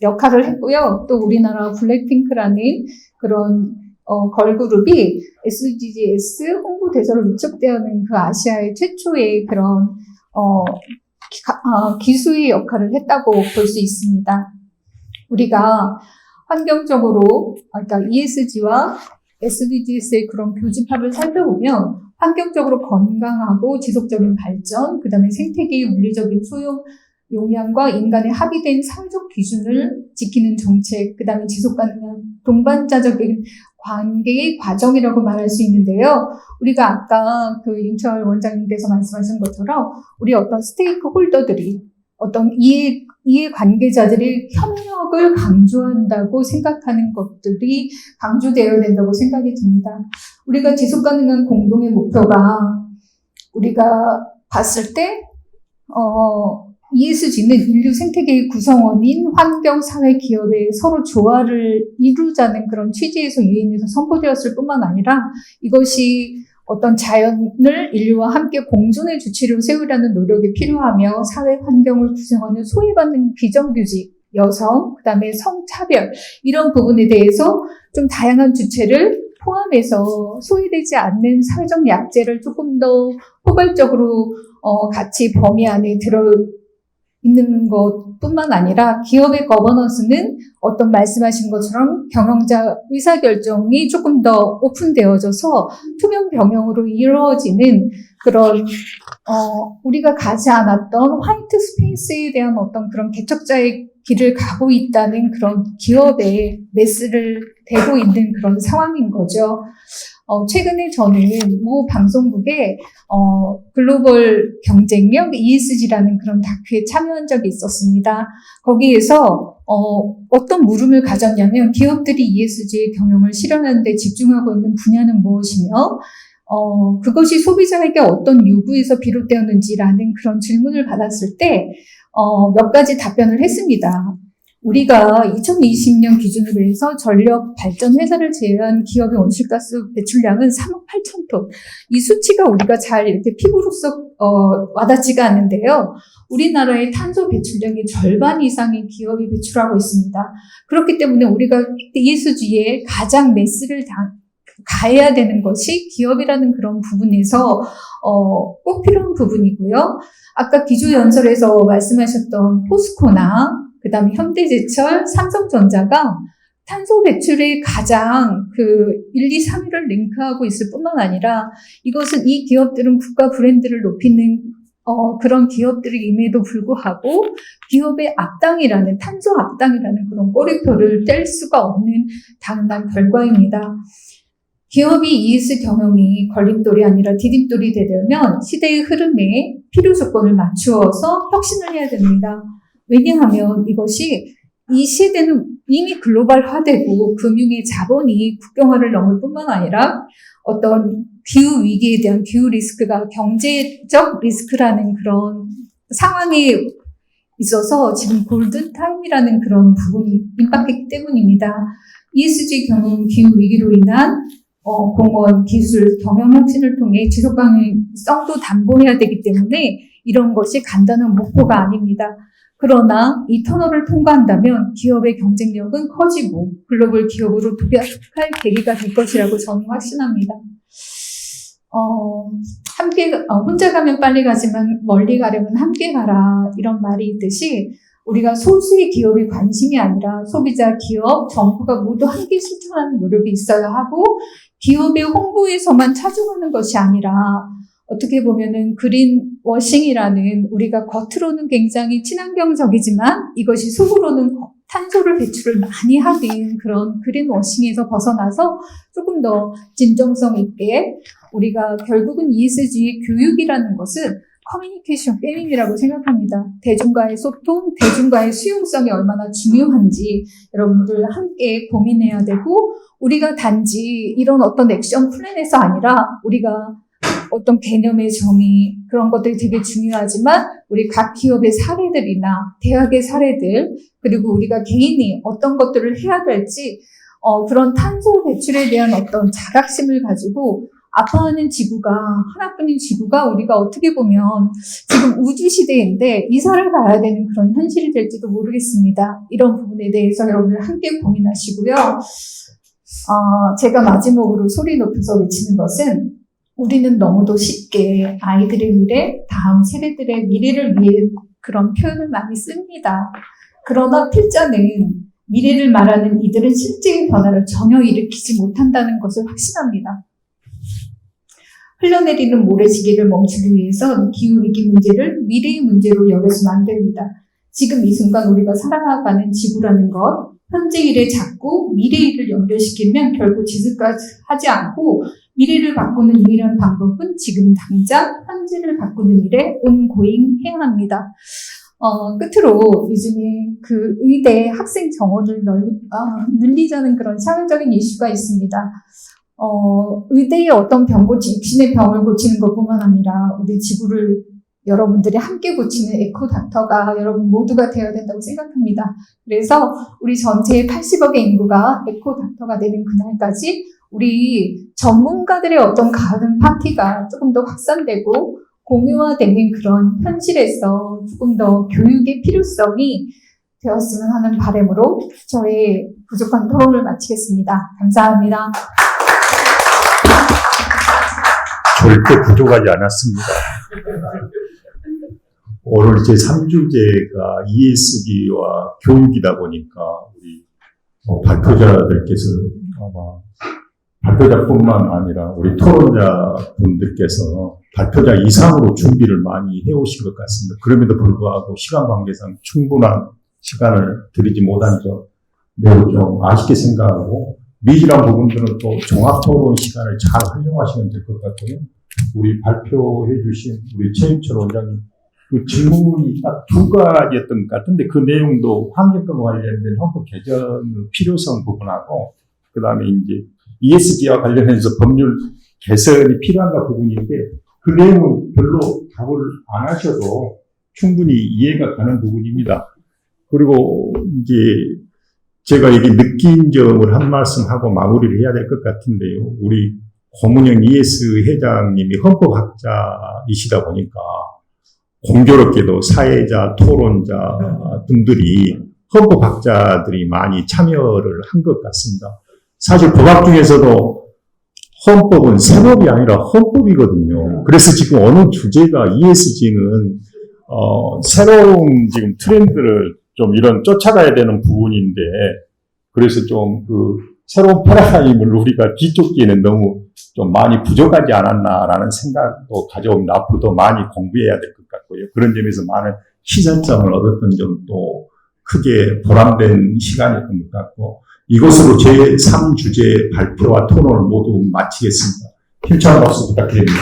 역할을 했고요. 또 우리나라 블랙핑크라는 그런 걸그룹이 SDGs 홍보대사로 위촉되어는 그 아시아의 최초의 그런 기수의 역할을 했다고 볼 수 있습니다. 우리가 환경적으로, 그러니까 ESG와 SDGs의 그런 교집합을 살펴보면 환경적으로 건강하고 지속적인 발전, 그 다음에 생태계의 물리적인 소용, 용량과 인간의 합의된 사회적 기준을 지키는 정책, 그 다음에 지속가능한 동반자적인 관계의 과정이라고 말할 수 있는데요. 우리가 아까 그 윤철 원장님께서 말씀하신 것처럼 우리 어떤 스테이크 홀더들이 어떤 이해 관계자들이 협력을 강조한다고 생각하는 것들이 강조되어야 된다고 생각이 듭니다. 우리가 지속가능한 공동의 목표가 우리가 봤을 때 ESG는 인류 생태계의 구성원인 환경, 사회, 기업의 서로 조화를 이루자는 그런 취지에서 유엔에서 선포되었을 뿐만 아니라 이것이 어떤 자연을 인류와 함께 공존의 주체로 세우려는 노력이 필요하며 사회 환경을 구성하는 소외받는 비정규직, 여성, 그다음에 성차별 이런 부분에 대해서 좀 다양한 주체를 포함해서 소외되지 않는 사회적 약재를 조금 더 포괄적으로 같이 범위 안에 들어 있는 것뿐만 아니라 기업의 거버넌스는 어떤 말씀하신 것처럼 경영자 의사결정이 조금 더 오픈되어져서 투명 경영으로 이루어지는 그런 우리가 가지 않았던 화이트 스페이스에 대한 어떤 그런 개척자의 길을 가고 있다는 그런 기업에 메스를 대고 있는 그런 상황인 거죠. 최근에 저는 모 방송국에 글로벌 경쟁력 ESG라는 그런 다큐에 참여한 적이 있었습니다. 거기에서 어떤 물음을 가졌냐면 기업들이 ESG의 경영을 실현하는 데 집중하고 있는 분야는 무엇이며 그것이 소비자에게 어떤 요구에서 비롯되었는지라는 그런 질문을 받았을 때 몇 가지 답변을 했습니다. 우리가 2020년 기준으로 해서 전력 발전 회사를 제외한 기업의 온실가스 배출량은 3억 8천 톤. 이 수치가 우리가 잘 이렇게 피부로서 와닿지가 않는데요. 우리나라의 탄소 배출량의 절반 이상의 기업이 배출하고 있습니다. 그렇기 때문에 우리가 ESG에 가장 메스를 가해야 되는 것이 기업이라는 그런 부분에서 꼭 필요한 부분이고요. 아까 기조연설에서 말씀하셨던 포스코나 그 다음에 현대제철, 삼성전자가 탄소 배출에 가장 1, 2, 3위를 링크하고 있을 뿐만 아니라 이것은 이 기업들은 국가 브랜드를 높이는 그런 기업들임에도 불구하고 기업의 악당이라는 탄소 악당이라는 그런 꼬리표를 뗄 수가 없는 당연한 결과입니다. 기업이 ESG 경영이 걸림돌이 아니라 디딤돌이 되려면 시대의 흐름에 필요 조건을 맞추어서 혁신을 해야 됩니다. 왜냐하면 이것이 이 시대는 이미 글로벌화되고 금융의 자본이 국경화를 넘을 뿐만 아니라 어떤 기후 위기에 대한 기후 리스크가 경제적 리스크라는 그런 상황에 있어서 지금 골든 타임이라는 그런 부분이 임박했기 때문입니다. ESG 경영 기후 위기로 인한 공무원 기술 경영 혁신을 통해 지속 가능성도 담보해야 되기 때문에 이런 것이 간단한 목표가 아닙니다. 그러나 이 터널을 통과한다면 기업의 경쟁력은 커지고 글로벌 기업으로 도약할 계기가 될 것이라고 저는 확신합니다. 혼자 가면 빨리 가지만 멀리 가려면 함께 가라 이런 말이 있듯이 우리가 소수의 기업의 관심이 아니라 소비자, 기업, 정부가 모두 함께 실천하는 노력이 있어야 하고 기업의 홍보에서만 차중하는 것이 아니라 어떻게 보면은 그린워싱이라는 우리가 겉으로는 굉장히 친환경적이지만 이것이 속으로는 탄소를 배출을 많이 하는 그런 그린워싱에서 벗어나서 조금 더 진정성 있게 우리가 결국은 ESG 교육이라는 것은 커뮤니케이션 게임이라고 생각합니다. 대중과의 소통, 대중과의 수용성이 얼마나 중요한지 여러분들 함께 고민해야 되고 우리가 단지 이런 어떤 액션 플랜에서 아니라 우리가 어떤 개념의 정의 그런 것들이 되게 중요하지만 우리 각 기업의 사례들이나 대학의 사례들 그리고 우리가 개인이 어떤 것들을 해야 될지 그런 탄소 배출에 대한 어떤 자각심을 가지고 아파하는 지구가 하나뿐인 지구가 우리가 어떻게 보면 지금 우주 시대인데 이사를 가야 되는 그런 현실이 될지도 모르겠습니다. 이런 부분에 대해서 여러분들 함께 고민하시고요. 제가 마지막으로 소리 높여서 외치는 것은 우리는 너무도 쉽게 아이들의 미래, 다음 세대들의 미래를 위해 그런 표현을 많이 씁니다. 그러나 필자는 미래를 말하는 이들은 실제의 변화를 전혀 일으키지 못한다는 것을 확신합니다. 흘러내리는 모래시계를 멈추기 위해선 기후위기 문제를 미래의 문제로 여겨서는 안 됩니다. 지금 이 순간 우리가 살아가는 지구라는 것, 현재 일에 자꾸 미래 일을 연결시키면 결국 지속하지 않고 미래를 바꾸는 유일한 방법은 지금 당장 현재를 바꾸는 일에 온고잉 해야 합니다. 끝으로 요즘에 그 의대 학생 정원을 늘리자는 그런 사회적인 이슈가 있습니다. 의대의 어떤 육신의 병을 고치는 것뿐만 아니라 우리 지구를 여러분들이 함께 고치는 에코닥터가 여러분 모두가 되어야 된다고 생각합니다. 그래서 우리 전체의 80억의 인구가 에코닥터가 되는 그날까지 우리 전문가들의 어떤 가든 파티가 조금 더 확산되고 공유화되는 그런 현실에서 조금 더 교육의 필요성이 되었으면 하는 바람으로 저의 부족한 토론을 마치겠습니다. 감사합니다. 절대 부족하지 않았습니다. 오늘 제 3주제가 ESG와 교육이다 보니까 우리 발표자들께서 아마 발표자뿐만 아니라 우리 토론자분들께서 발표자 이상으로 준비를 많이 해오신 것 같습니다. 그럼에도 불구하고 시간 관계상 충분한 시간을 드리지 못한 점 매우 좀 아쉽게 생각하고 미진한 부분들은 또 종합토론 시간을 잘 활용하시면 될 것 같고요. 우리 발표해 주신 우리 최인철 원장님 그 질문이 딱 두 가지였던 것 같은데 그 내용도 환경과 관련된 헌법 개정 필요성 부분하고 그 다음에 이제 ESG와 관련해서 법률 개선이 필요한가 부분인데 그 내용은 별로 답을 안 하셔도 충분히 이해가 가는 부분입니다. 그리고 이제 제가 여기 느낀 점을 한 말씀 하고 마무리를 해야 될 것 같은데요. 우리 고문영 ES 회장님이 헌법학자이시다 보니까 공교롭게도 사회자, 토론자 등들이 헌법학자들이 많이 참여를 한 것 같습니다. 사실 법학 중에서도 헌법은 세법이 아니라 헌법이거든요. 그래서 지금 어느 주제가 ESG는 새로운 지금 트렌드를 좀 이런 쫓아가야 되는 부분인데 그래서 좀 그 새로운 패러다임을 우리가 뒤쫓기에는 너무 좀 많이 부족하지 않았나라는 생각도 가져옵니다. 앞으로 더 많이 공부해야 될 것 같고요. 그런 점에서 많은 시사점을 얻었던 점도 크게 보람된 시간이었던 것 같고 이것으로 제3주제 발표와 토론을 모두 마치겠습니다. 힘찬 박수 부탁드립니다.